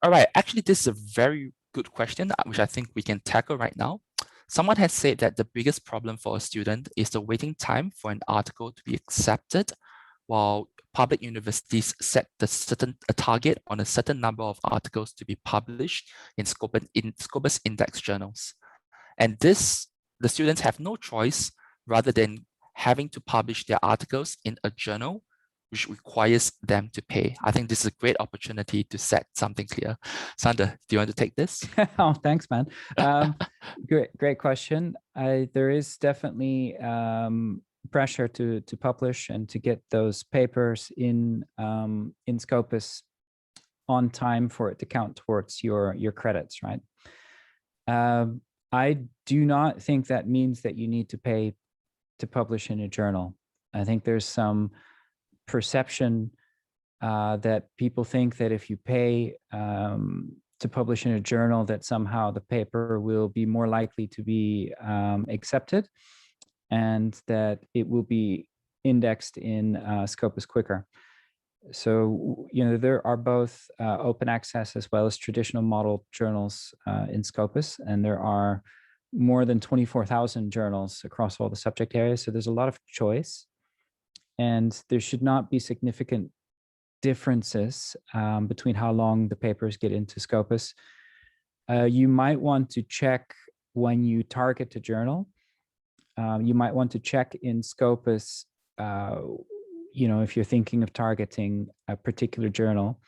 [SPEAKER 2] All right, actually, this is a very good question, which I think we can tackle right now. Someone has said that the biggest problem for a student is the waiting time for an article to be accepted, while public universities set a target on a certain number of articles to be published in Scopus index journals. And this, the students have no choice rather than having to publish their articles in a journal which requires them to pay. I think this is a great opportunity to set something clear. Sander, do you want to take this?
[SPEAKER 1] Oh, thanks, man. Great question. There is definitely pressure to publish and to get those papers in Scopus on time for it to count towards your credits, right? I do not think that means that you need to pay to publish in a journal. I think there's some perception that people think that if you pay to publish in a journal, that somehow the paper will be more likely to be accepted and that it will be indexed in Scopus quicker. So, you know, there are both open access as well as traditional model journals in Scopus, and there are more than 24,000 journals across all the subject areas. So there's a lot of choice, and there should not be significant differences between how long the papers get into Scopus. You might want to check when you target a journal. You might want to check in Scopus, you know, if you're thinking of targeting a particular journal,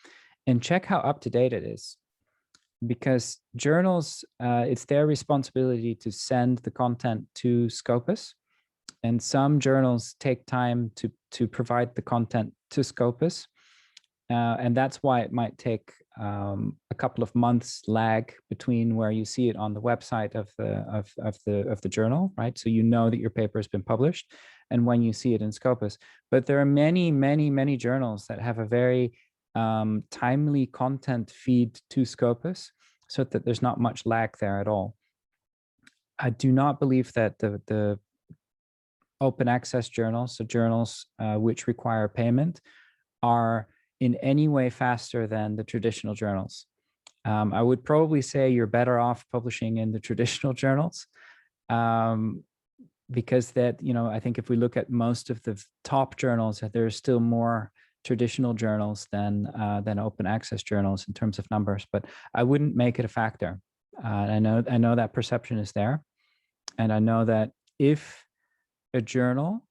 [SPEAKER 1] and check how up to date it is. Because journals, it's their responsibility to send the content to Scopus. And some journals take time to provide the content to Scopus. And that's why it might take a couple of months lag between where you see it on the website of the journal, right? So you know that your paper has been published, and when you see it in Scopus. But there are many journals that have a very timely content feed to Scopus, so that there's not much lag there at all. I do not believe that the open access journals, so journals which require payment, are in any way faster than the traditional journals. I would probably say you're better off publishing in the traditional journals, because that, you know, I think if we look at most of the top journals, there's still more traditional journals than open access journals in terms of numbers, but I wouldn't make it a factor. I know that perception is there, and I know that if a journal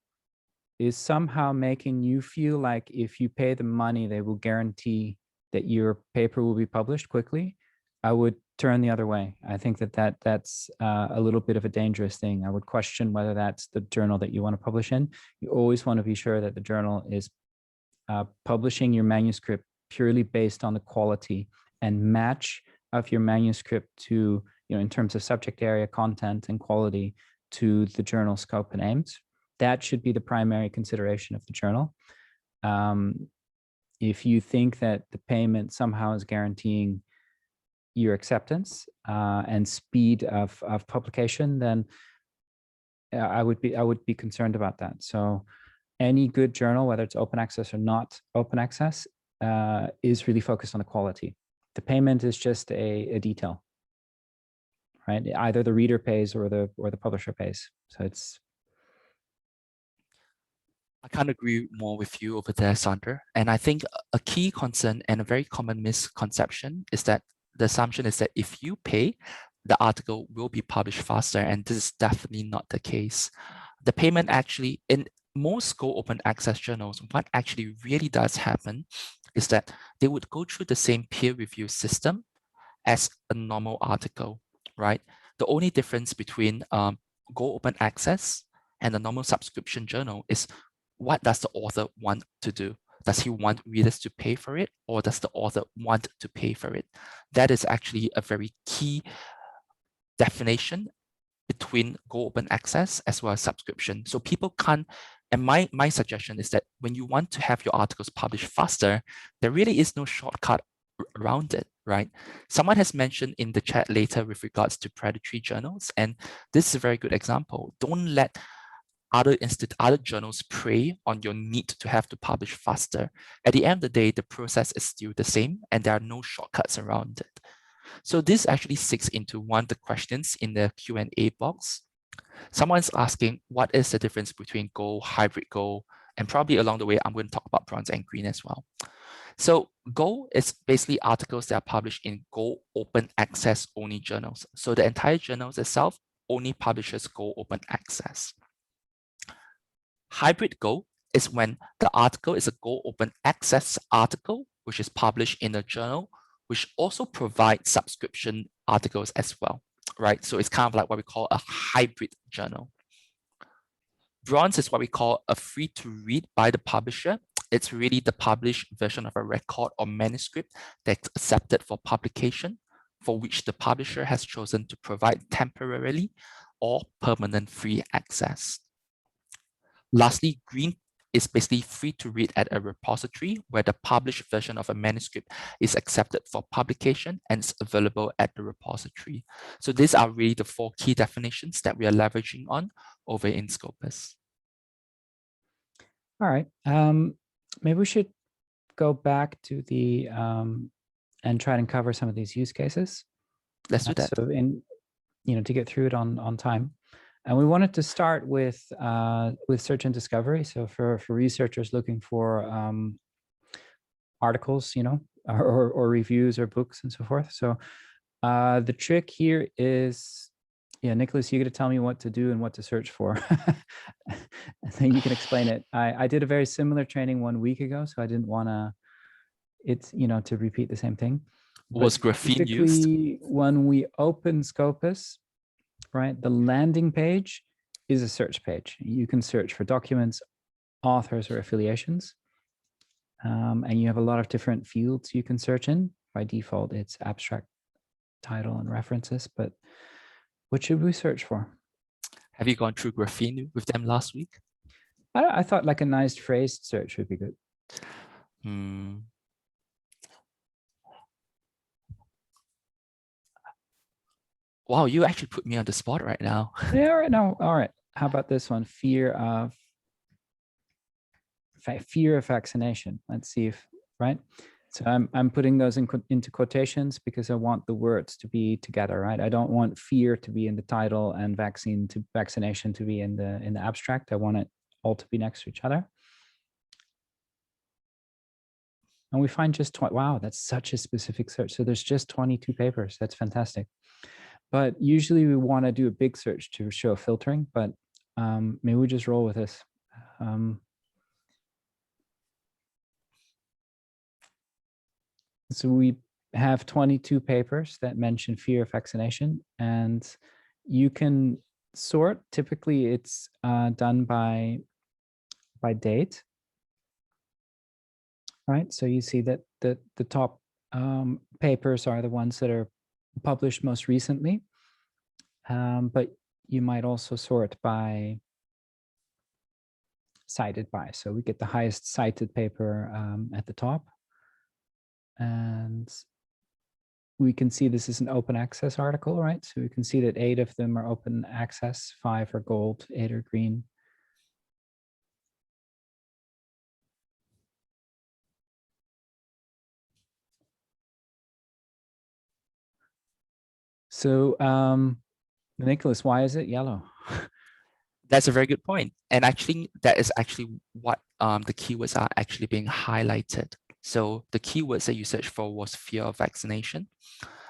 [SPEAKER 1] is somehow making you feel like if you pay the money, they will guarantee that your paper will be published quickly, I would turn the other way. I think that's a little bit of a dangerous thing. I would question whether that's the journal that you want to publish in. You always want to be sure that the journal is publishing your manuscript purely based on the quality and match of your manuscript to, you know, in terms of subject area, content, and quality, to the journal scope and aims. That should be the primary consideration of the journal. If you think that the payment somehow is guaranteeing your acceptance and speed of publication, then I would be concerned about that. So any good journal, whether it's open access or not open access, is really focused on the quality. The payment is just a detail, right? Either the reader pays or the publisher pays. So it's.
[SPEAKER 2] I can't agree more with you over there, Sander. And I think a key concern and a very common misconception is that the assumption is that if you pay, the article will be published faster. And this is definitely not the case. The payment actually, in most Go Open Access journals, what actually really does happen is that they would go through the same peer review system as a normal article, right? The only difference between Go Open Access and a normal subscription journal is what does the author want to do? Does he want readers to pay for it, or does the author want to pay for it? That is actually a very key definition between Go Open Access as well as subscription. So people can't, and my suggestion is that when you want to have your articles published faster, there really is no shortcut around it, right? Someone has mentioned in the chat later with regards to predatory journals, and this is a very good example. Don't let other journals prey on your need to have to publish faster. At the end of the day, the process is still the same and there are no shortcuts around it. So this actually seeks into one of the questions in the Q&A box. Someone's asking, what is the difference between Go, hybrid Go, and probably along the way, I'm going to talk about bronze and green as well. So Go is basically articles that are published in Go Open Access only journals. So the entire journals itself only publishes Go Open Access. Hybrid Go is when the article is a Go Open Access article, which is published in a journal, which also provides subscription articles as well, right? So it's kind of like what we call a hybrid journal. Bronze is what we call a free to read by the publisher. It's really the published version of a record or manuscript that's accepted for publication, for which the publisher has chosen to provide temporarily or permanent free access. Lastly, green is basically free to read at a repository where the published version of a manuscript is accepted for publication and is available at the repository. So these are really the 4 key definitions that we are leveraging on over in Scopus.
[SPEAKER 1] All right. Maybe we should go back to the and try and cover some of these use cases.
[SPEAKER 2] Let's do that.
[SPEAKER 1] So to get through it on time. And we wanted to start with search and discovery. So for researchers looking for articles, or reviews or books and so forth. So the trick here is, Nicholas, you're going to tell me what to do and what to search for. I think you can explain it. I did a very similar training 1 week ago, so I didn't want to repeat the same thing.
[SPEAKER 2] Was graphene used?
[SPEAKER 1] When we open Scopus, right, the landing page is a search page. You can search for documents, authors, or affiliations. And you have a lot of different fields you can search in. By default, it's abstract, title, and references. But what should we search for?
[SPEAKER 2] Have you gone through graphene with them last week?
[SPEAKER 1] I thought like a nice phrased search would be good. Wow, you actually put me on the spot right now. Yeah, right now. All right. How about this one? Fear of vaccination. Let's see if, right? So I'm putting those into quotations because I want the words to be together, right? I don't want fear to be in the title and vaccination to be in the abstract. I want it all to be next to each other. And we find just wow, that's such a specific search. So there's just 22 papers. That's fantastic. But usually we want to do a big search to show filtering, but maybe we just roll with this. So we have 22 papers that mention fear of vaccination, and you can sort. Typically, it's done by date, right? So you see that the top papers are the ones that are published most recently, but you might also sort by cited by. So we get the highest cited paper at the top. And we can see this is an open access article, right? So we can see that 8 of them are open access, 5 are gold, 8 are green. So Nicholas, why is it yellow?
[SPEAKER 2] That's a very good point. And actually, that is actually what the keywords are actually being highlighted. So the keywords that you searched for was fear of vaccination.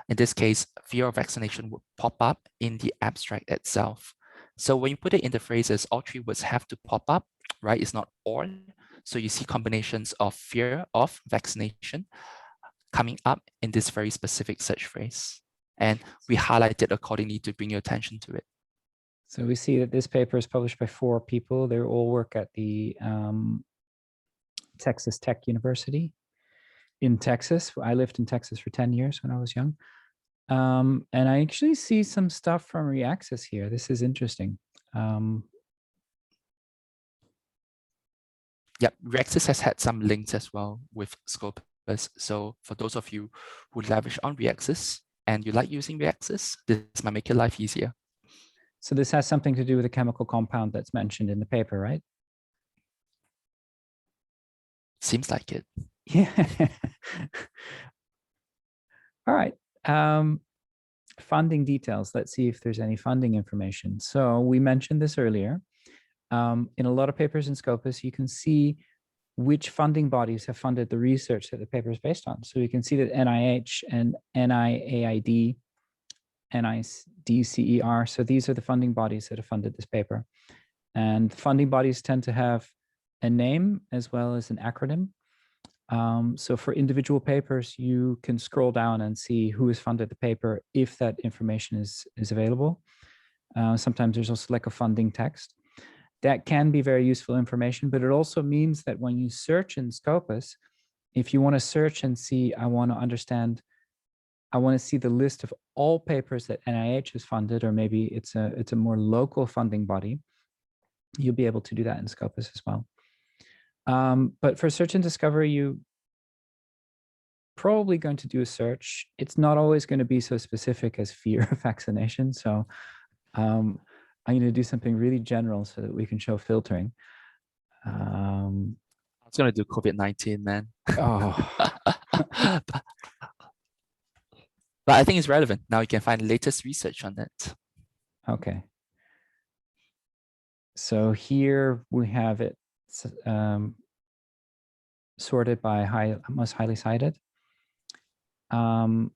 [SPEAKER 2] In this case, fear of vaccination would pop up in the abstract itself. So when you put it in the phrases, all 3 words have to pop up, right? It's not or. So you see combinations of fear of vaccination coming up in this very specific search phrase. And we highlight it accordingly to bring your attention to it.
[SPEAKER 1] So we see that this paper is published by 4 people. They all work at the Texas Tech University in Texas. I lived in Texas for 10 years when I was young. And I actually see some stuff from Reaxis here. This is interesting.
[SPEAKER 2] Yep, Reaxis has had some links as well with Scopus. So for those of you who lavish on Reaxis and you like using Reaxis, this might make your life easier.
[SPEAKER 1] So this has something to do with a chemical compound that's mentioned in the paper, right?
[SPEAKER 2] Seems like it.
[SPEAKER 1] Yeah. All right. Funding details. Let's see if there's any funding information. So we mentioned this earlier. In a lot of papers in Scopus, you can see which funding bodies have funded the research that the paper is based on. So you can see that NIH and NIAID, NIDCER, so these are the funding bodies that have funded this paper. And funding bodies tend to have a name as well as an acronym. So for individual papers, you can scroll down and see who has funded the paper if that information is available. Sometimes there's also like a funding text. That can be very useful information, but it also means that when you search in Scopus, if you want to search and see, I want to see the list of all papers that NIH has funded, or maybe it's a more local funding body, you'll be able to do that in Scopus as well. But for search and discovery, you probably going to do a search. It's not always going to be so specific as fear of vaccination. So I'm going to do something really general so that we can show filtering.
[SPEAKER 2] I was going to do COVID-19, man.
[SPEAKER 1] Oh.
[SPEAKER 2] But I think it's relevant. Now you can find latest research on it.
[SPEAKER 1] Okay. So here we have it sorted by most highly cited. But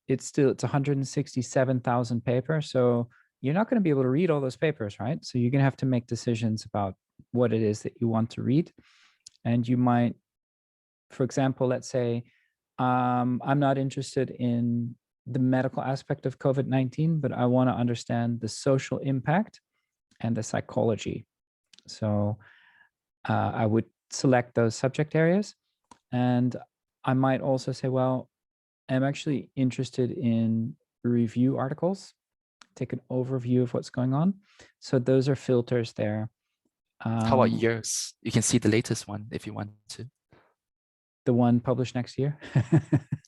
[SPEAKER 1] it's 167,000 papers. So you're not going to be able to read all those papers, right? So you're going to have to make decisions about what it is that you want to read. And you might, for example, let's say, I'm not interested in the medical aspect of COVID-19, but I want to understand the social impact and the psychology. So I would select those subject areas. And I might also say, well, I'm actually interested in review articles, take an overview of what's going on. So those are filters there.
[SPEAKER 2] How about years? You can see the latest one if you want to.
[SPEAKER 1] The one published next year?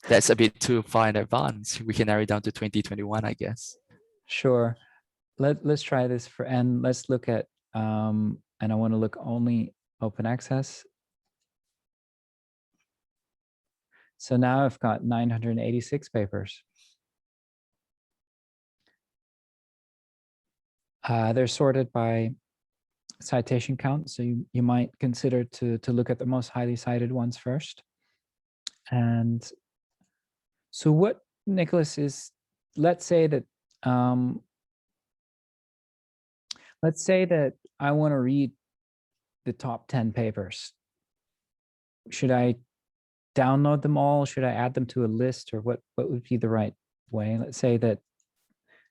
[SPEAKER 2] That's a bit too far in advance. We can narrow it down to 2021, I guess.
[SPEAKER 1] Sure. Let's try this and let's look at, and I want to look only open access. So now I've got 986 papers. They're sorted by citation count. So you might consider to look at the most highly cited ones first. And so what, Nicholas, is, let's say that I want to read the top 10 papers. Should I download them all? Should I add them to a list, or what would be the right way? Let's say that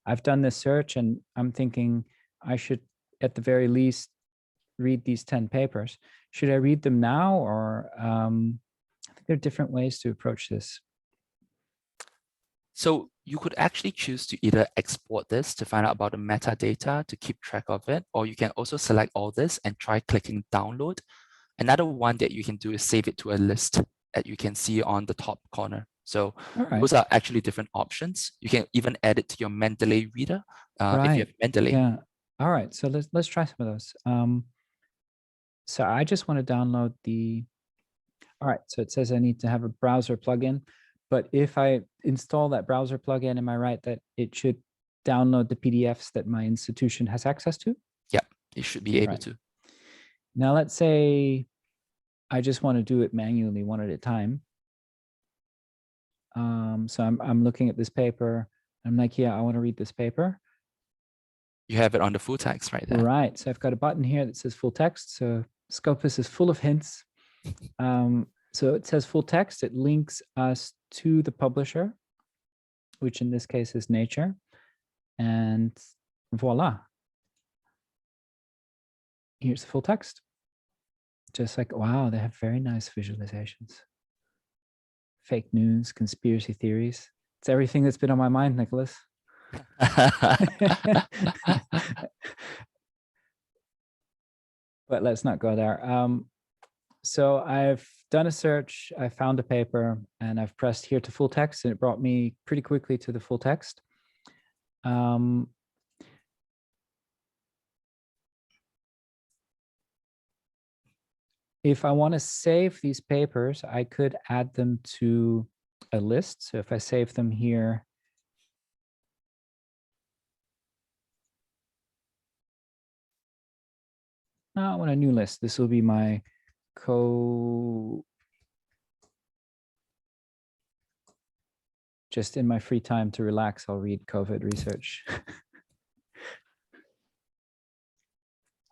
[SPEAKER 1] I've done this search and I'm thinking I should, at the very least, read these 10 papers. Should I read them now, or I think there are different ways to approach this.
[SPEAKER 2] So you could actually choose to either export this to find out about the metadata to keep track of it, or you can also select all this and try clicking download. Another one that you can do is save it to a list that you can see on the top corner. So those are actually different options. You can even add it to your Mendeley reader if you have Mendeley.
[SPEAKER 1] Yeah. All right. So let's try some of those. So I just want to download the. All right. So it says I need to have a browser plugin, but if I install that browser plugin, am I right that it should download the PDFs that my institution has access to?
[SPEAKER 2] Yeah, it should be able to.
[SPEAKER 1] Now let's say I just want to do it manually, one at a time. So I'm looking at this paper. I'm like, yeah, I want to read this paper.
[SPEAKER 2] You have it on the full text right there.
[SPEAKER 1] Right. So I've got a button here that says full text. So Scopus is full of hints. So it says full text. It links us to the publisher, which in this case is Nature. And voila. Here's the full text. Just like, wow, they have very nice visualizations. Fake news, conspiracy theories. It's everything that's been on my mind, Nicholas. But let's not go there. So I've done a search, I found a paper, and I've pressed here to full text, and it brought me pretty quickly to the full text. If I want to save these papers, I could add them to a list. So if I save them here, I want a new list. This will be my just in my free time to relax, I'll read COVID research.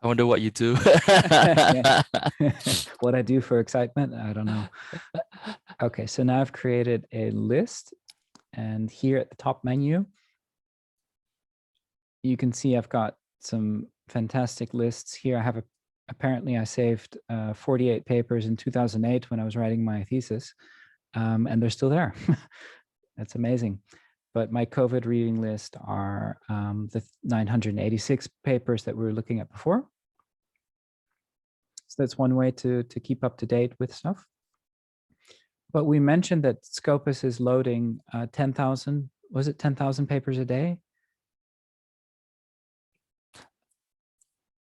[SPEAKER 2] I wonder what you do.
[SPEAKER 1] What I do for excitement, I don't know. Okay, so now I've created a list, and here at the top menu, you can see I've got some fantastic lists here. I have apparently I saved 48 papers in 2008 when I was writing my thesis, and they're still there. That's amazing. But my COVID reading list are the 986 papers that we were looking at before. So that's one way to keep up to date with stuff. But we mentioned that Scopus is loading 10,000, was it 10,000 papers a day?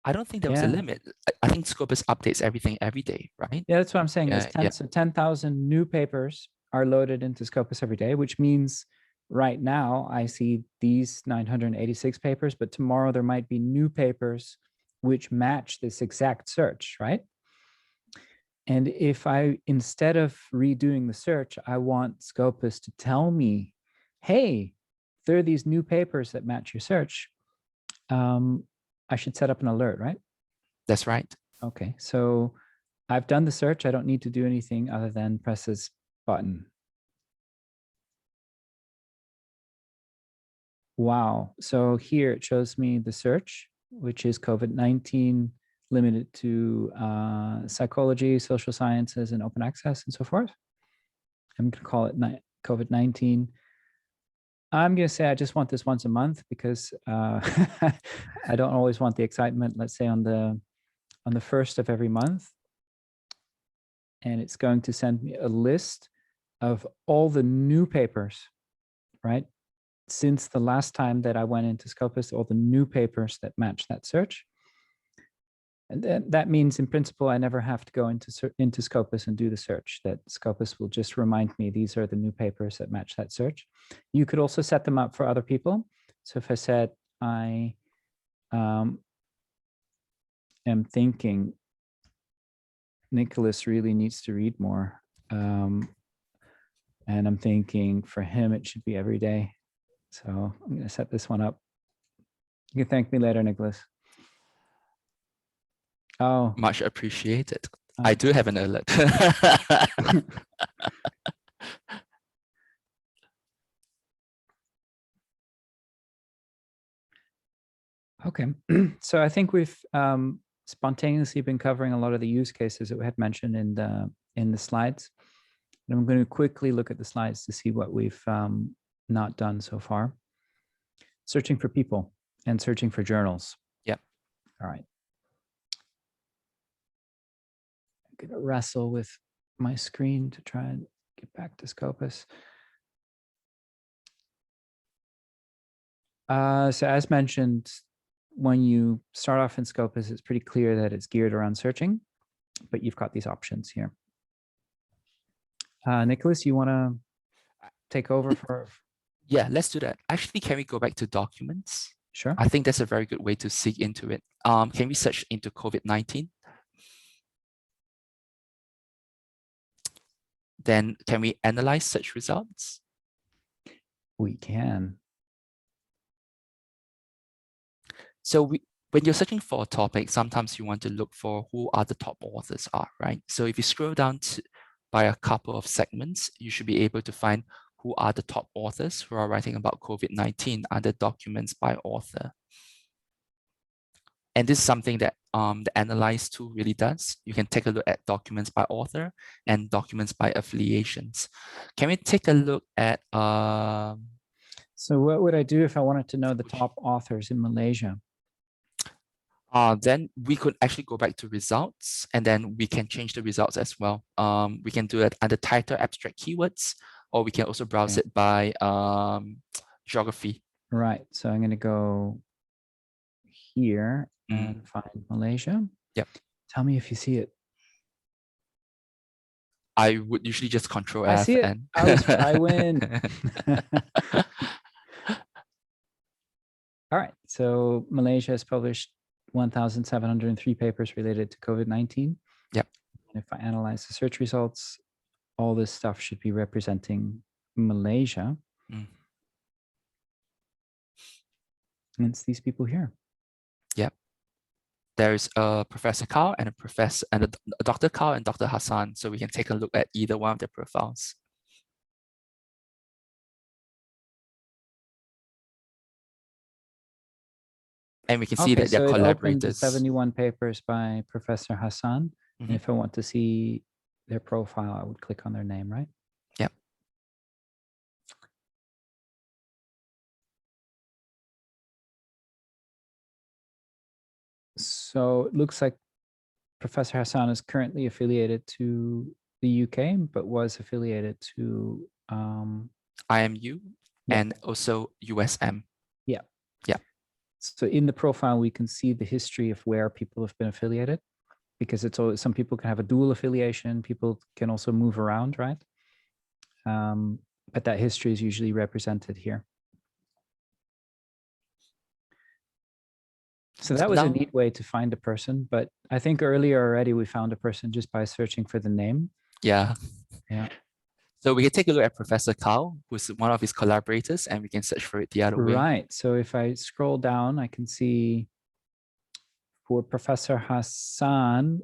[SPEAKER 2] I don't think there was a limit. I think Scopus updates everything every day, right?
[SPEAKER 1] Yeah, that's what I'm saying. So 10,000 new papers are loaded into Scopus every day, which means right now I see these 986 papers, but tomorrow there might be new papers which match this exact search, right? And if I, instead of redoing the search, I want Scopus to tell me, hey, there are these new papers that match your search, I should set up an alert, right?
[SPEAKER 2] That's right.
[SPEAKER 1] Okay, so I've done the search. I don't need to do anything other than press this button. Wow, so here it shows me the search, which is COVID-19 limited to psychology, social sciences, and open access, and so forth. I'm going to call it COVID-19. I'm going to say I just want this once a month because I don't always want the excitement. Let's say on the 1st of every month, and it's going to send me a list of all the new papers, right? Since the last time that I went into Scopus, all the new papers that match that search. And that means in principle, I never have to go into Scopus and do the search, that Scopus will just remind me, these are the new papers that match that search. You could also set them up for other people. So if I said, I am thinking Nicholas really needs to read more. And I'm thinking for him, it should be every day. So I'm going to set this one up. You can thank me later, Nicholas. Oh,
[SPEAKER 2] much appreciated. I do have an alert.
[SPEAKER 1] Okay, so I think we've spontaneously been covering a lot of the use cases that we had mentioned in the slides. And I'm going to quickly look at the slides to see what we've not done so far. Searching for people and searching for journals.
[SPEAKER 2] Yep.
[SPEAKER 1] All right. I'm going to wrestle with my screen to try and get back to Scopus. So as mentioned, when you start off in Scopus, it's pretty clear that it's geared around searching, but you've got these options here. Nicholas, you want to take over for?
[SPEAKER 2] Yeah, let's do that. Actually, can we go back to documents?
[SPEAKER 1] Sure.
[SPEAKER 2] I think that's a very good way to seek into it. Can we search into COVID-19? Then can we analyze search results?
[SPEAKER 1] We can.
[SPEAKER 2] So when you're searching for a topic, sometimes you want to look for who are the top authors are, right? So if you scroll down by a couple of segments, you should be able to find who are the top authors who are writing about COVID-19 under documents by author. And this is something that the Analyse tool really does. You can take a look at documents by author and documents by affiliations. Can we take a look at...
[SPEAKER 1] So what would I do if I wanted to know the top authors in Malaysia?
[SPEAKER 2] Then we could actually go back to results, and then we can change the results as well. We can do it under title abstract keywords, or we can also browse it by geography.
[SPEAKER 1] Right. So I'm going to go here and find Malaysia.
[SPEAKER 2] Yep.
[SPEAKER 1] Tell me if you see it.
[SPEAKER 2] I would usually just Control F.
[SPEAKER 1] I see it.
[SPEAKER 2] And
[SPEAKER 1] I win. All right. So Malaysia has published 1,703 papers related to COVID-19.
[SPEAKER 2] Yep.
[SPEAKER 1] And if I analyze the search results, all this stuff should be representing Malaysia. And it's these people here.
[SPEAKER 2] Yep. There's a Professor Carl and a Dr. Carl and Dr. Hassan. So we can take a look at either one of their profiles. And we can see that they're collaborators.
[SPEAKER 1] 71 papers by Professor Hassan. And if I want to see their profile, I would click on their name, right?
[SPEAKER 2] Yep.
[SPEAKER 1] So it looks like Professor Hassan is currently affiliated to the UK, but was affiliated to
[SPEAKER 2] IMU and also USM.
[SPEAKER 1] Yeah.
[SPEAKER 2] Yeah.
[SPEAKER 1] So in the profile, we can see the history of where people have been affiliated, because it's always, some people can have a dual affiliation. People can also move around, right? But that history is usually represented here. So that was a neat way to find a person, but I think earlier already we found a person just by searching for the name.
[SPEAKER 2] Yeah.
[SPEAKER 1] Yeah.
[SPEAKER 2] So we can take a look at Professor Carl, who's one of his collaborators, and we can search for it the other way.
[SPEAKER 1] Right. So if I scroll down, I can see for Professor Hassan,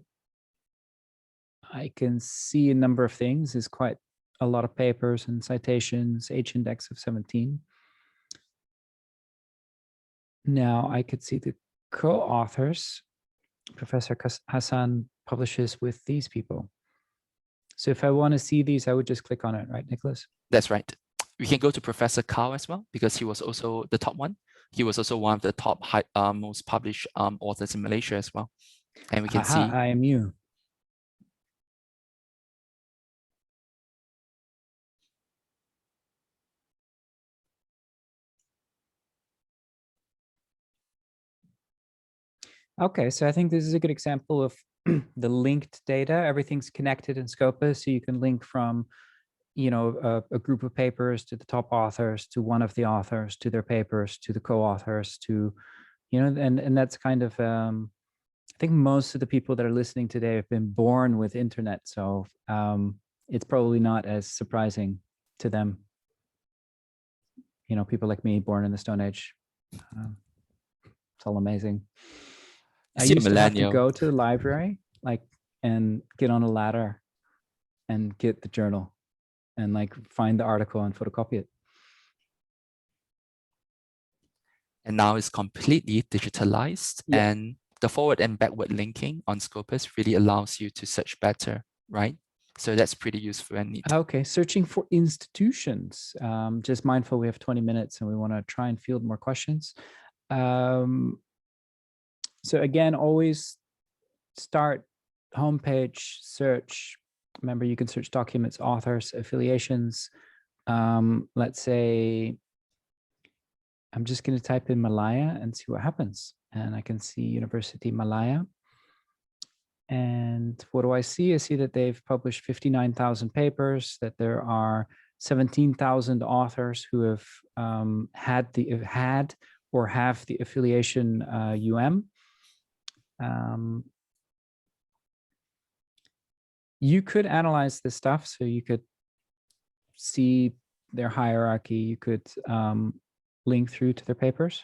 [SPEAKER 1] I can see a number of things. There's quite a lot of papers and citations, H index of 17. Now I could see the co-authors. Professor Hassan publishes with these people. So if I want to see these, I would just click on it, right, Nicholas?
[SPEAKER 2] That's right. We can go to Professor Carl as well, because he was also the top one. He was also one of the top most published authors in Malaysia as well. And we can see
[SPEAKER 1] IMU. Okay, so I think this is a good example of the linked data. Everything's connected in Scopus, so you can link from, you know, a group of papers to the top authors, to one of the authors, to their papers, to the co-authors, to, you know, and that's kind of, I think most of the people that are listening today have been born with internet, so it's probably not as surprising to them. You know, people like me, born in the Stone Age. It's all amazing. I used to have to go to the library, like, and get on a ladder and get the journal and like find the article and photocopy it.
[SPEAKER 2] And now it's completely digitalized, and the forward and backward linking on Scopus really allows you to search better, right? So that's pretty useful and neat.
[SPEAKER 1] Okay, searching for institutions. Just mindful we have 20 minutes and we want to try and field more questions. So again, always start homepage, search. Remember, you can search documents, authors, affiliations. Let's say I'm just going to type in Malaya and see what happens. And I can see University Malaya. And what do I see? I see that they've published 59,000 papers, that there are 17,000 authors who have had or have the affiliation UM. You could analyze this stuff, so you could see their hierarchy. You could link through to their papers.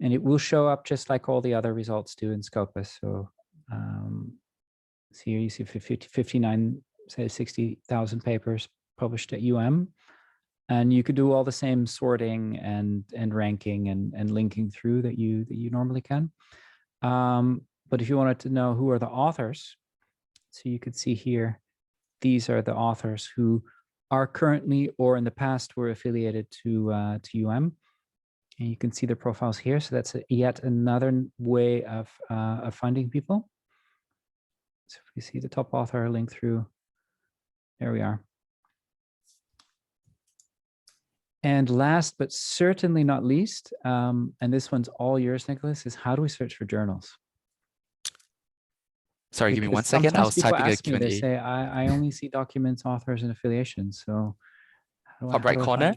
[SPEAKER 1] And it will show up just like all the other results do in Scopus. So here you see 59, say 60,000 papers published at UM. And you could do all the same sorting and ranking and linking through that you normally can. But if you wanted to know who are the authors, so you could see here, these are the authors who are currently or in the past were affiliated to UM. And you can see their profiles here. So that's yet another way of finding people. So if we see the top author link through, there we are. And last, but certainly not least, and this one's all yours, Nicholas, is how do we search for journals?
[SPEAKER 2] Sorry, give me 1 second. I was typing a Q&A.
[SPEAKER 1] They say, I only see documents, authors, and affiliations. So
[SPEAKER 2] top right corner.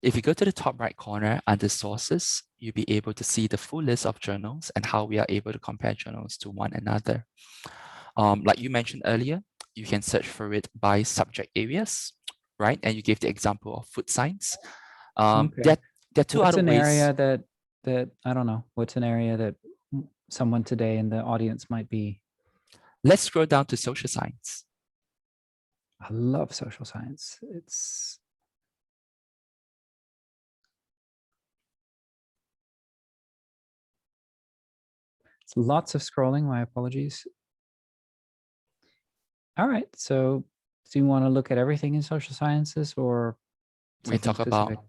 [SPEAKER 2] If you go to the top right corner under sources, you'll be able to see the full list of journals and how we are able to compare journals to one another. Like you mentioned earlier, you can search for it by subject areas, right? And you gave the example of food science.
[SPEAKER 1] Okay.
[SPEAKER 2] There are two
[SPEAKER 1] what's
[SPEAKER 2] other
[SPEAKER 1] an
[SPEAKER 2] ways.
[SPEAKER 1] Area that I don't know. What's an area that someone today in the audience might be?
[SPEAKER 2] Let's scroll down to social science.
[SPEAKER 1] I love social science. It's lots of scrolling. My apologies. All right. So do you want to look at everything in social sciences, or
[SPEAKER 2] we can talk about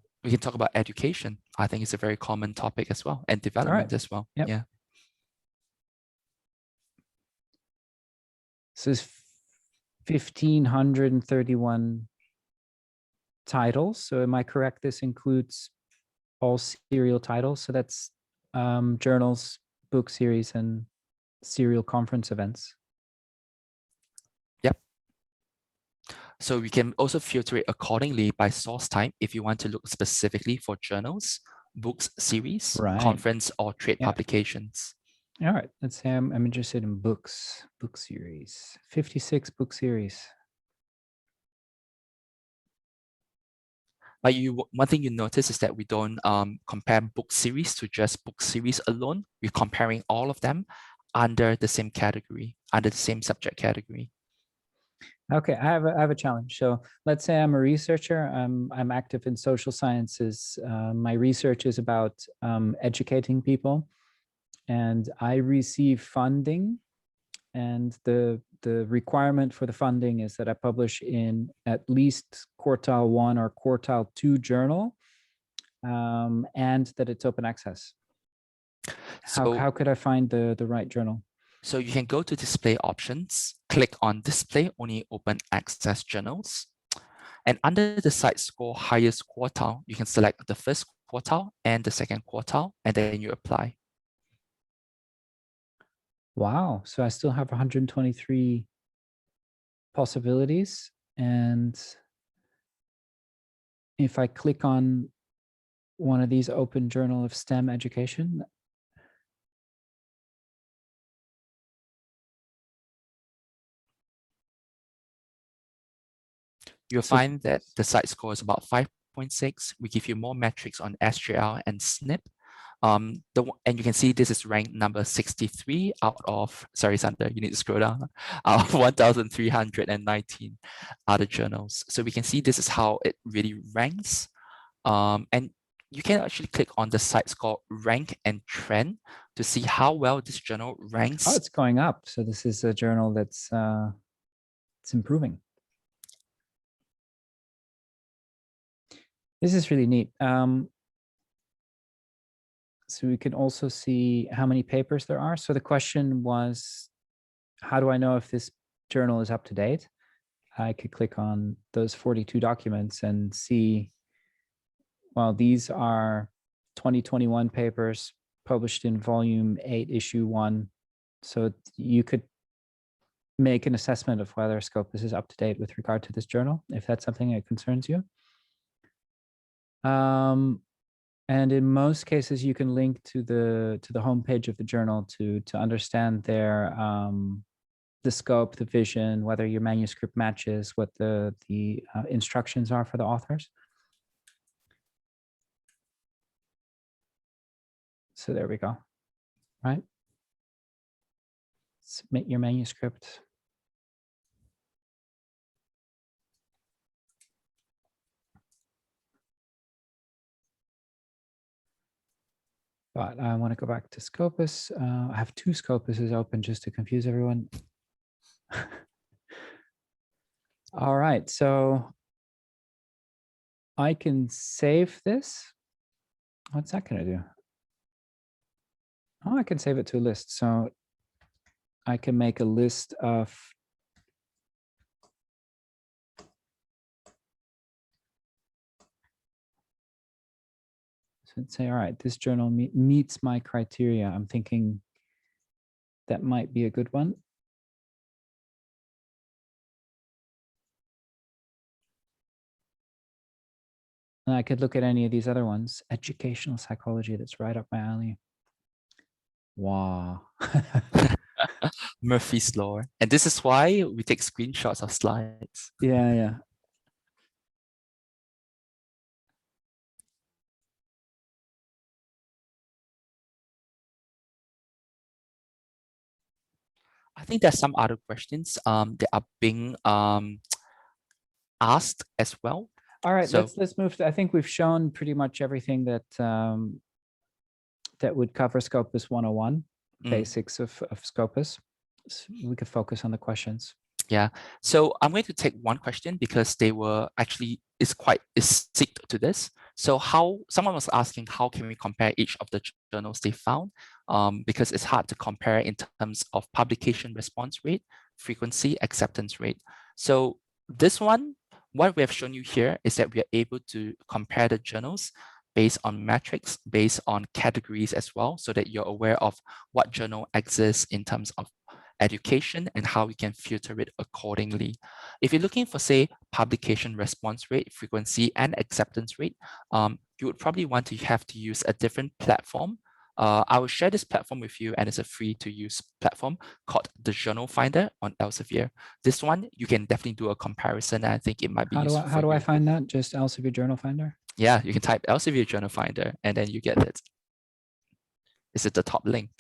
[SPEAKER 2] education? I think it's a very common topic as well, and development as well.
[SPEAKER 1] Yep.
[SPEAKER 2] Yeah.
[SPEAKER 1] So it's 1,531 titles. So am I correct? This includes all serial titles. So that's journals, book series, and serial conference events.
[SPEAKER 2] Yep. So we can also filter it accordingly by source type if you want to look specifically for journals, books, series, conference, or trade publications.
[SPEAKER 1] All right, let's say I'm interested in book series, 56 book series.
[SPEAKER 2] But one thing you notice is that we don't compare book series to just book series alone. We're comparing all of them under the same category, under the same subject category.
[SPEAKER 1] Okay, I have a challenge. So let's say I'm a researcher. I'm active in social sciences. My research is about educating people, and I receive funding. And the requirement for the funding is that I publish in at least quartile 1 or quartile 2 journal, and that it's open access. So how could I find the right journal?
[SPEAKER 2] So you can go to display options, click on display only open access journals. And under the site score highest quartile, you can select the first quartile and the second quartile, and then you apply.
[SPEAKER 1] Wow. So I still have 123 possibilities. And if I click on one of these open journal of STEM education,
[SPEAKER 2] you'll find that the site score is about 5.6. We give you more metrics on SGL and SNP. And you can see this is ranked number 63 out of, sorry, Sander, you need to scroll down, out of 1,319 other journals. So we can see this is how it really ranks. And you can actually click on the site called Rank and Trend to see how well this journal ranks.
[SPEAKER 1] Oh, it's going up. So this is a journal that's it's improving. This is really neat. So we can also see how many papers there are. So the question was, how do I know if this journal is up to date? I could click on those 42 documents and see, well, these are 2021 papers published in volume 8, issue 1. So you could make an assessment of whether Scopus is up to date with regard to this journal, if that's something that concerns you. And in most cases, you can link to the homepage of the journal to understand their the scope, the vision, whether your manuscript matches what the instructions are for the authors. So there we go. Right. Submit your manuscript. But I want to go back to Scopus. I have 2 Scopuses open just to confuse everyone. All right, so I can save this. What's that going to do? Oh, I can save it to a list. So I can make a list of so say, all right, this journal meets my criteria. I'm thinking that might be a good one. And I could look at any of these other ones. Educational psychology, that's right up my alley. Wow.
[SPEAKER 2] Murphy's Law. And this is why we take screenshots of slides.
[SPEAKER 1] Yeah, yeah.
[SPEAKER 2] I think there's some other questions that are being asked as well.
[SPEAKER 1] All right,
[SPEAKER 2] so
[SPEAKER 1] let's move to, I think we've shown pretty much everything that that would cover Scopus 101, basics of Scopus. So we could focus on the questions.
[SPEAKER 2] Yeah, so I'm going to take one question because they were actually is synced to this. So how someone was asking, how can we compare each of the journals they found? Because it's hard to compare in terms of publication response rate, frequency, acceptance rate. So this one, what we have shown you here is that we are able to compare the journals based on metrics, based on categories as well, so that you're aware of what journal exists in terms of education and how we can filter it accordingly. If you're looking for, say, publication response rate, frequency, and acceptance rate, you would probably want to have to use a different platform. I will share this platform with you, and it's a free-to-use platform called the Journal Finder on Elsevier. This one, you can definitely do a comparison, and I think it might be useful.
[SPEAKER 1] How do I find that? Just Elsevier Journal Finder?
[SPEAKER 2] Yeah, you can type Elsevier Journal Finder, and then you get it. It's at the top link.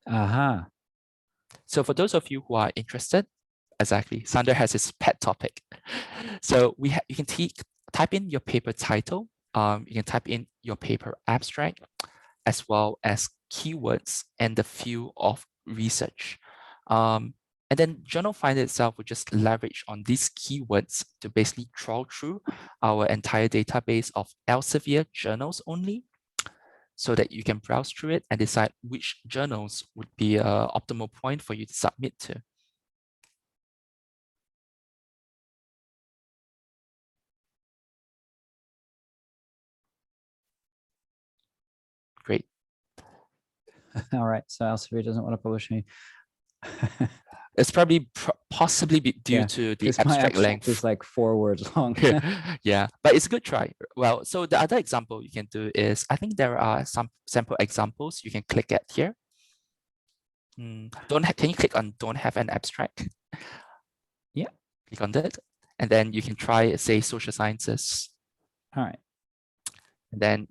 [SPEAKER 1] Aha.
[SPEAKER 2] So for those of you who are interested, exactly, Sander has his pet topic. So you can type in your paper title, you can type in your paper abstract, as well as keywords and the field of research. And then Journal Finder itself will just leverage on these keywords to basically trawl through our entire database of Elsevier journals only, so that you can browse through it and decide which journals would be an optimal point for you to submit to. Great.
[SPEAKER 1] All right, so Elsevier doesn't want to publish me.
[SPEAKER 2] It's probably possibly due to the abstract length.
[SPEAKER 1] It's like 4 words long.
[SPEAKER 2] Yeah, but it's a good try. Well, so the other example you can do is, I think there are some sample examples you can click at here. Can you click on don't have an abstract?
[SPEAKER 1] Yeah.
[SPEAKER 2] Click on that. And then you can try, say, social sciences.
[SPEAKER 1] All right.
[SPEAKER 2] And then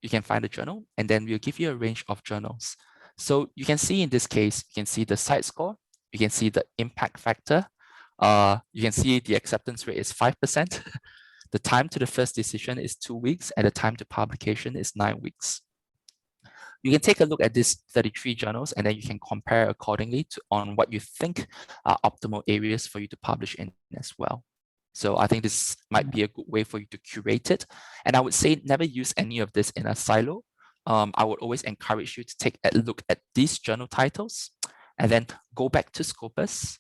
[SPEAKER 2] you can find a journal, and then we'll give you a range of journals. So you can see in this case, you can see the site score, you can see the impact factor, you can see the acceptance rate is 5%. The time to the first decision is 2 weeks, and the time to publication is 9 weeks. You can take a look at these 33 journals, and then you can compare accordingly on what you think are optimal areas for you to publish in as well. So I think this might be a good way for you to curate it. And I would say never use any of this in a silo. I would always encourage you to take a look at these journal titles and then go back to Scopus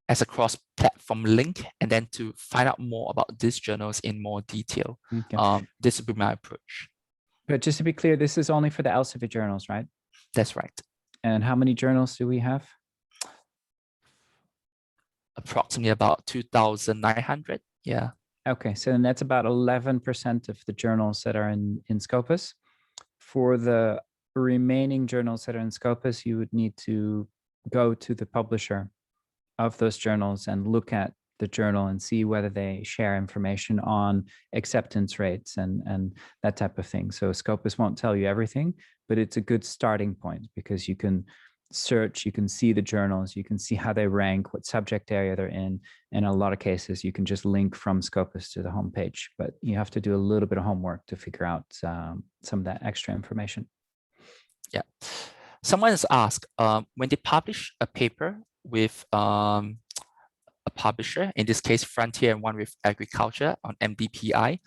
[SPEAKER 2] as a cross-platform link, and then to find out more about these journals in more detail. Okay. This would be my approach.
[SPEAKER 1] But just to be clear, this is only for the Elsevier journals, right?
[SPEAKER 2] That's right.
[SPEAKER 1] And how many journals do we have?
[SPEAKER 2] Approximately about 2,900. Yeah.
[SPEAKER 1] Okay, so then that's about 11% of the journals that are in Scopus. For the remaining journals that are in Scopus, you would need to go to the publisher of those journals and look at the journal and see whether they share information on acceptance rates and that type of thing. So Scopus won't tell you everything, but it's a good starting point because you can search, you can see the journals, you can see how they rank, what subject area they're in. In a lot of cases, you can just link from Scopus to the homepage, but you have to do a little bit of homework to figure out some of that extra information.
[SPEAKER 2] Yeah. Someone has asked, when they publish a paper with a publisher, in this case, Frontier and one with Agriculture on MDPI,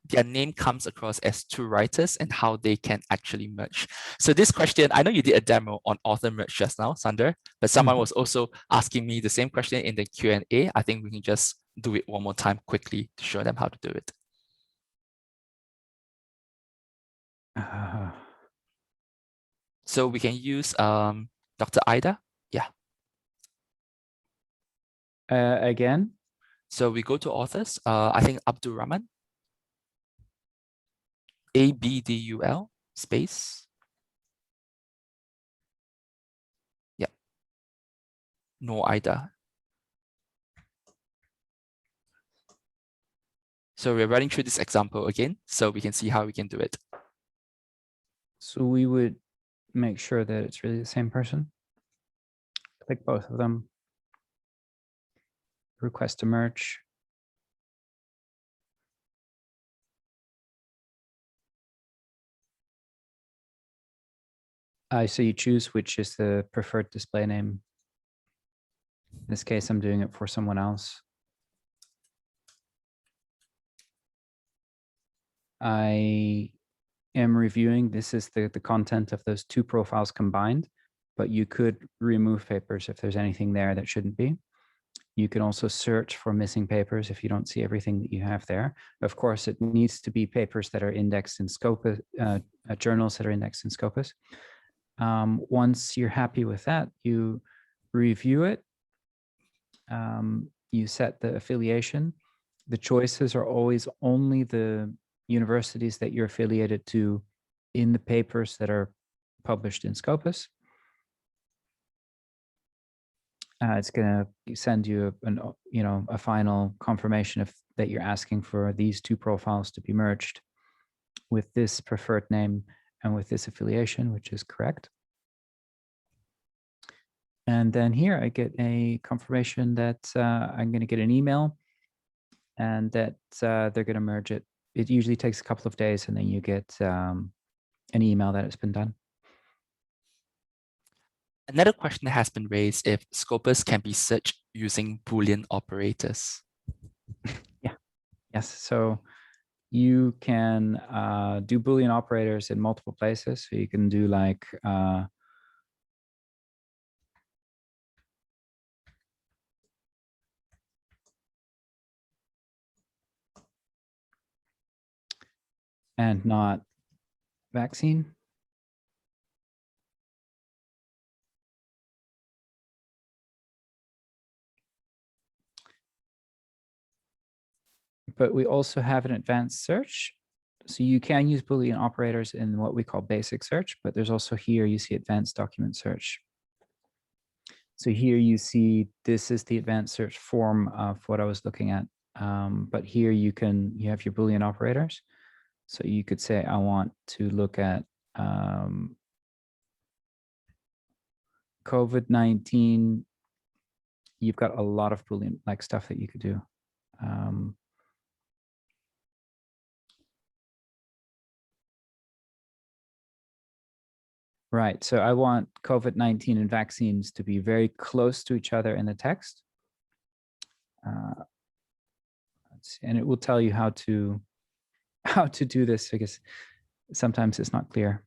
[SPEAKER 2] their name comes across as two writers and how they can actually merge. So this question, I know you did a demo on author merge just now, Sander, but someone was also asking me the same question in the Q&A. I think we can just do it one more time quickly to show them how to do it. So we can use Dr. Ida. Yeah.
[SPEAKER 1] Again?
[SPEAKER 2] So we go to authors. I think Abdul Rahman. ABDUL space. Yeah. No Ida. So we're running through this example again, so we can see how we can do it.
[SPEAKER 1] So we would make sure that it's really the same person. Click both of them. Request to merge. So you choose which is the preferred display name. In this case, I'm doing it for someone else. I am reviewing, this is the content of those two profiles combined, but you could remove papers if there's anything there that shouldn't be. You can also search for missing papers if you don't see everything that you have there. Of course, it needs to be papers that are indexed in Scopus, journals that are indexed in Scopus. Once you're happy with that, you review it. You set the affiliation. The choices are always only the universities that you're affiliated to in the papers that are published in Scopus. It's going to send you a final confirmation that you're asking for these two profiles to be merged with this preferred name and with this affiliation, which is correct. And then here I get a confirmation that I'm going to get an email and that they're going to merge it. It usually takes a couple of days, and then you get an email that it's been done.
[SPEAKER 2] Another question that has been raised if Scopus can be searched using Boolean operators.
[SPEAKER 1] Yeah. Yes. So you can do Boolean operators in multiple places. So you can do like and not vaccine. But we also have an advanced search. So you can use Boolean operators in what we call basic search, but there's also here you see advanced document search. So here you see this is the advanced search form of what I was looking at. But here you have your Boolean operators. So you could say, I want to look at COVID-19. You've got a lot of Boolean like stuff that you could do. Right. So I want COVID-19 and vaccines to be very close to each other in the text. And it will tell you how to do this, because sometimes it's not clear.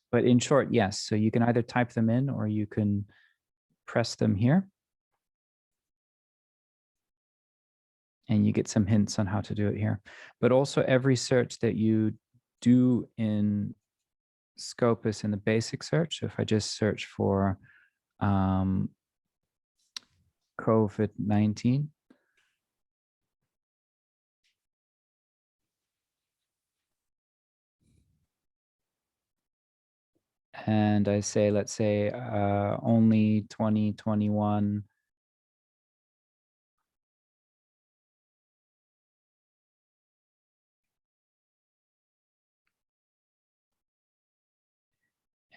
[SPEAKER 1] But in short, yes. So you can either type them in or you can press them here. And you get some hints on how to do it here. But also every search that you do in Scopus in the basic search, so if I just search for COVID-19, and I say, let's say only 2021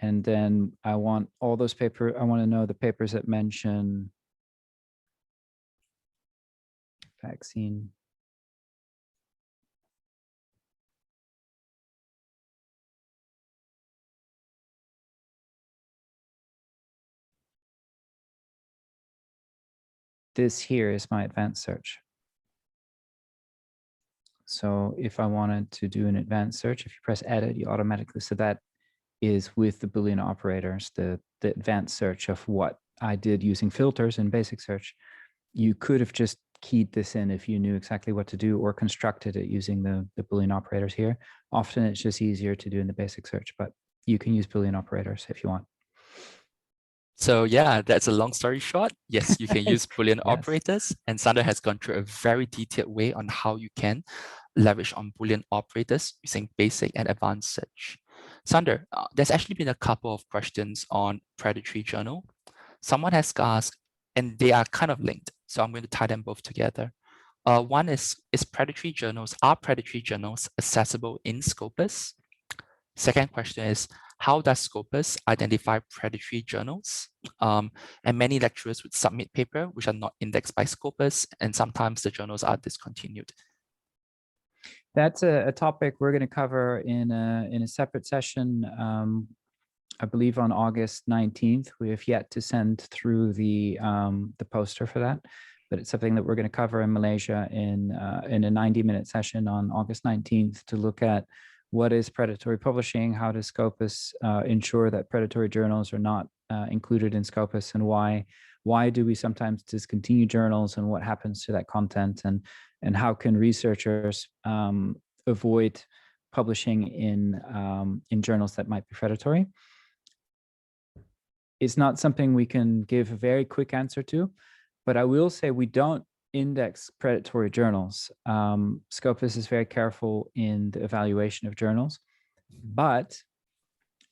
[SPEAKER 1] and then I want all those papers, I want to know the papers that mention vaccine. This here is my advanced search. So if I wanted to do an advanced search, if you press edit, you automatically, so that is with the Boolean operators, the advanced search of what I did using filters in basic search. You could have just keyed this in if you knew exactly what to do, or constructed it using the Boolean operators here. Often it's just easier to do in the basic search, but you can use Boolean operators if you want.
[SPEAKER 2] So yeah, that's a long story short. Yes, you can use Boolean
[SPEAKER 1] Yes.
[SPEAKER 2] operators, and Sander has gone through a very detailed way on how you can leverage on Boolean operators using basic and advanced search. Sander, there's actually been a couple of questions on predatory journal. Someone has asked, and they are kind of linked, so I'm going to tie them both together. One is predatory journals, are predatory journals accessible in Scopus? Second question is, how does Scopus identify predatory journals? And many lecturers would submit paper which are not indexed by Scopus, and sometimes the journals are discontinued.
[SPEAKER 1] That's a topic we're going to cover in a separate session, I believe on August 19th. We have yet to send through the poster for that, but it's something that we're going to cover in Malaysia in a 90-minute session on August 19th to look at what is predatory publishing, how does Scopus ensure that predatory journals are not included in Scopus, and why do we sometimes discontinue journals, and what happens to that content, and how can researchers avoid publishing in journals that might be predatory. It's not something we can give a very quick answer to, but I will say we don't index predatory journals. Scopus is very careful in the evaluation of journals, but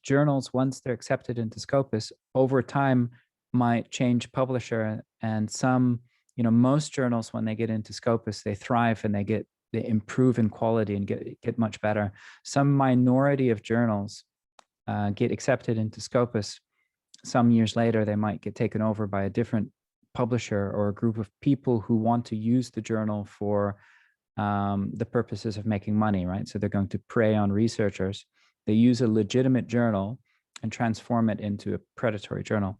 [SPEAKER 1] journals, once they're accepted into Scopus, over time might change publisher, and some, most journals, when they get into Scopus, they thrive and they improve in quality and get much better. Some minority of journals get accepted into Scopus. Some years later, they might get taken over by a different publisher or a group of people who want to use the journal for the purposes of making money, right? So they're going to prey on researchers. They use a legitimate journal and transform it into a predatory journal.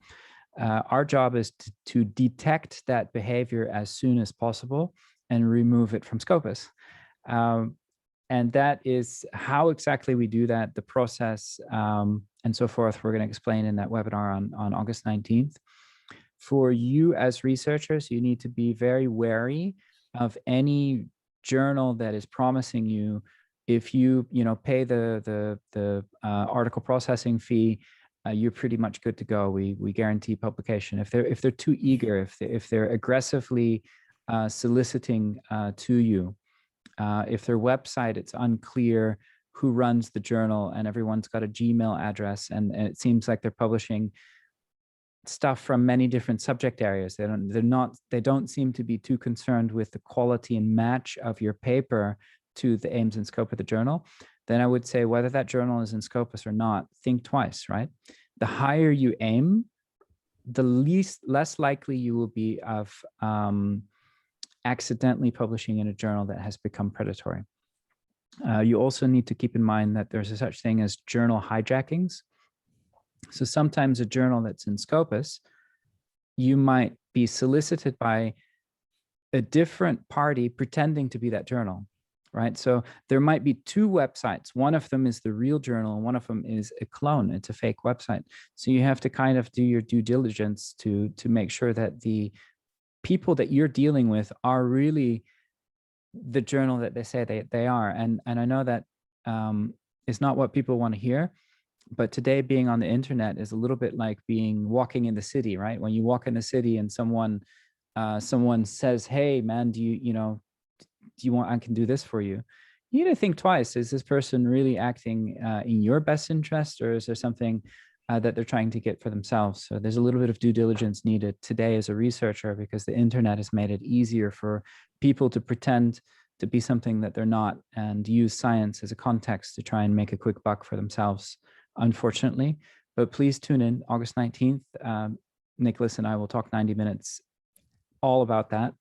[SPEAKER 1] Our job is to detect that behavior as soon as possible and remove it from Scopus. And that is how exactly we do that, the process, and so forth. We're going to explain in that webinar on August 19th. For you as researchers, you need to be very wary of any journal that is promising you, if you pay the article processing fee, you're pretty much good to go. We guarantee publication. If they're too eager, if they're aggressively soliciting to you, if their website, it's unclear who runs the journal and everyone's got a Gmail address, and it seems like they're publishing stuff from many different subject areas. They don't seem to be too concerned with the quality and match of your paper to the aims and scope of the journal. Then I would say, whether that journal is in Scopus or not, think twice, right? The higher you aim, the less likely you will be of accidentally publishing in a journal that has become predatory. You also need to keep in mind that there's a such thing as journal hijackings. So sometimes a journal that's in Scopus, you might be solicited by a different party pretending to be that journal, right? So there might be two websites. One of them is the real journal, and one of them is a clone. It's a fake website. So you have to kind of do your due diligence to make sure that the people that you're dealing with are really the journal that they say they are. And I know that is not what people want to hear, but today being on the internet is a little bit like walking in the city, right? When you walk in the city and someone says, "Hey man, do you want, I can do this for you." You need to think twice. Is this person really acting in your best interest, or is there something that they're trying to get for themselves? So there's a little bit of due diligence needed today as a researcher, because the internet has made it easier for people to pretend to be something that they're not and use science as a context to try and make a quick buck for themselves, unfortunately. But please tune in August 19th. Nicholas and I will talk 90 minutes all about that.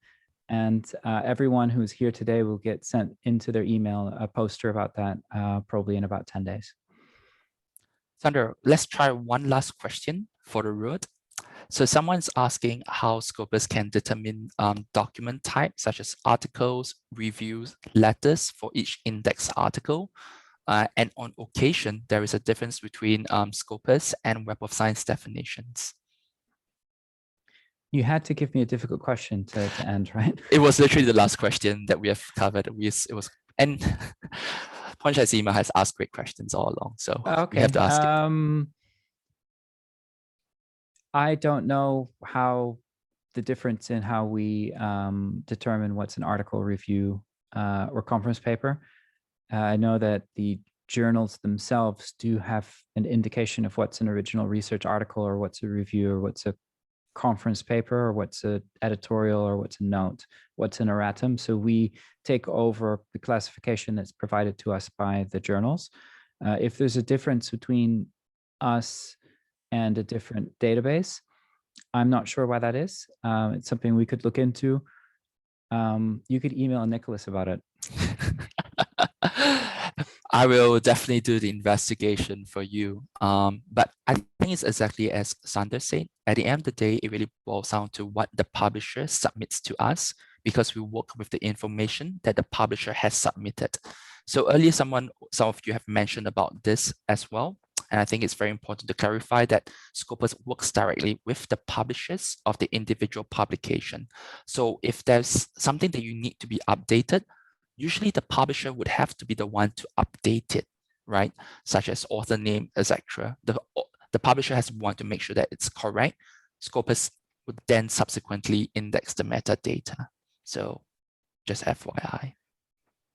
[SPEAKER 1] And everyone who's here today will get sent into their email a poster about that probably in about 10 days.
[SPEAKER 2] Sandra, let's try one last question for the road. So someone's asking how Scopus can determine document type, such as articles, reviews, letters for each index article. And on occasion, there is a difference between Scopus and Web of Science definitions.
[SPEAKER 1] You had to give me a difficult question to end, right?
[SPEAKER 2] It was literally the last question that we have covered. And Ponchai's email has asked great questions all along, so
[SPEAKER 1] okay.
[SPEAKER 2] We have to ask it.
[SPEAKER 1] I don't know how the difference in how we determine what's an article, review, or conference paper. I know that the journals themselves do have an indication of what's an original research article, or what's a review, or what's a conference paper, or what's an editorial, or what's a note, what's an erratum. So we take over the classification that's provided to us by the journals. If there's a difference between us and a different database, I'm not sure why that is. It's something we could look into. You could email Nicholas about it.
[SPEAKER 2] I will definitely do the investigation for you. But I think it's exactly as Sander said. At the end of the day, it really boils down to what the publisher submits to us, because we work with the information that the publisher has submitted. So earlier, some of you have mentioned about this as well. And I think it's very important to clarify that Scopus works directly with the publishers of the individual publication. So if there's something that you need to be updated, usually the publisher would have to be the one to update it, right? Such as author name, etc. The publisher has to want to make sure that it's correct. Scopus would then subsequently index the metadata. So just FYI.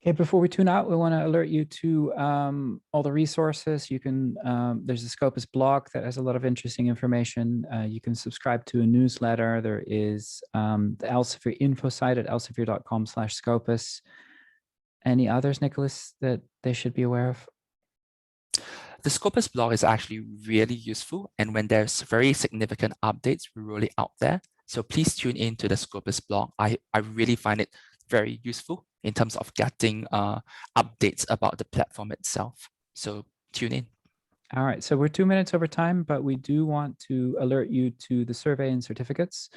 [SPEAKER 1] Okay, before we tune out, we want to alert you to all the resources. You can, there's a Scopus blog that has a lot of interesting information. You can subscribe to a newsletter. There is the Elsevier info site at elsevier.com/Scopus. Any others, Nicholas, that they should be aware of?
[SPEAKER 2] The Scopus blog is actually really useful. And when there's very significant updates, we roll it out there. So please tune in to the Scopus blog. I really find it very useful in terms of getting updates about the platform itself. So tune in.
[SPEAKER 1] All right, so we're 2 minutes over time, but we do want to alert you to the survey and certificates.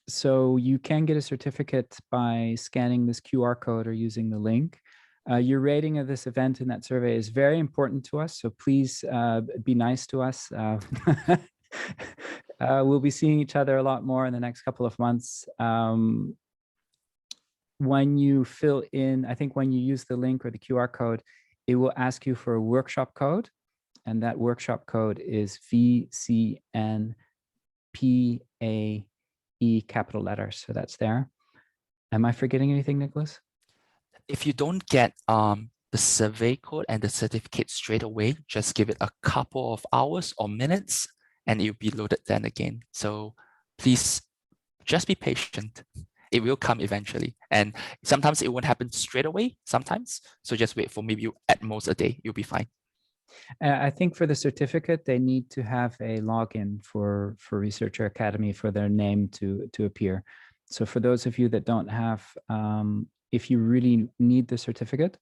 [SPEAKER 1] So you can get a certificate by scanning this QR code or using the link. Your rating of this event in that survey is very important to us, so please be nice to us. We'll be seeing each other a lot more in the next couple of months. When you fill in, I think when you use the link or the QR code, it will ask you for a workshop code, and that workshop code is VCNPAE, capital letters. So that's there. Am I forgetting anything, Nicholas?
[SPEAKER 2] If you don't get the survey code and the certificate straight away, just give it a couple of hours or minutes and it'll be loaded then again. So please just be patient. It will come eventually. And sometimes it won't happen straight away sometimes. So just wait for maybe at most a day, you'll be fine.
[SPEAKER 1] I think for the certificate, they need to have a login for Researcher Academy for their name to appear. So for those of you that don't have if you really need the certificate,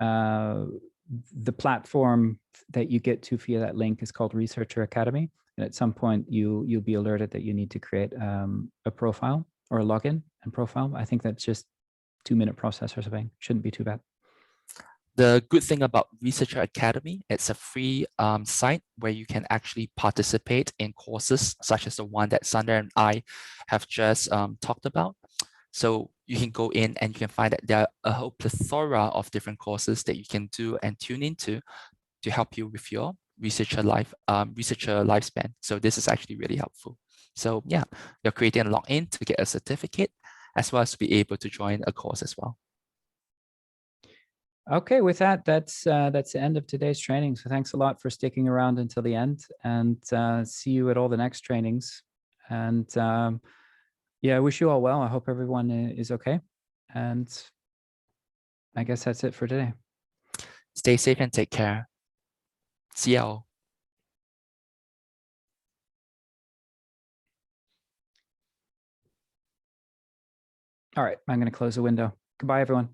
[SPEAKER 1] the platform that you get to via that link is called Researcher Academy. And at some point, you'll be alerted that you need to create a profile or a login and profile. I think that's just 2-minute process or something. Shouldn't be too bad.
[SPEAKER 2] The good thing about Researcher Academy, it's a free site where you can actually participate in courses such as the one that Sander and I have just talked about. So you can go in and you can find that there are a whole plethora of different courses that you can do and tune into to help you with your researcher lifespan. So this is actually really helpful. So yeah, you're creating a login to get a certificate as well as to be able to join a course as well.
[SPEAKER 1] Okay, with that, that's the end of today's training. So thanks a lot for sticking around until the end, and see you at all the next trainings. And yeah, I wish you all well. I hope everyone is okay. And I guess that's it for today.
[SPEAKER 2] Stay safe and take care. See y'all.
[SPEAKER 1] All right, I'm going to close the window. Goodbye, everyone.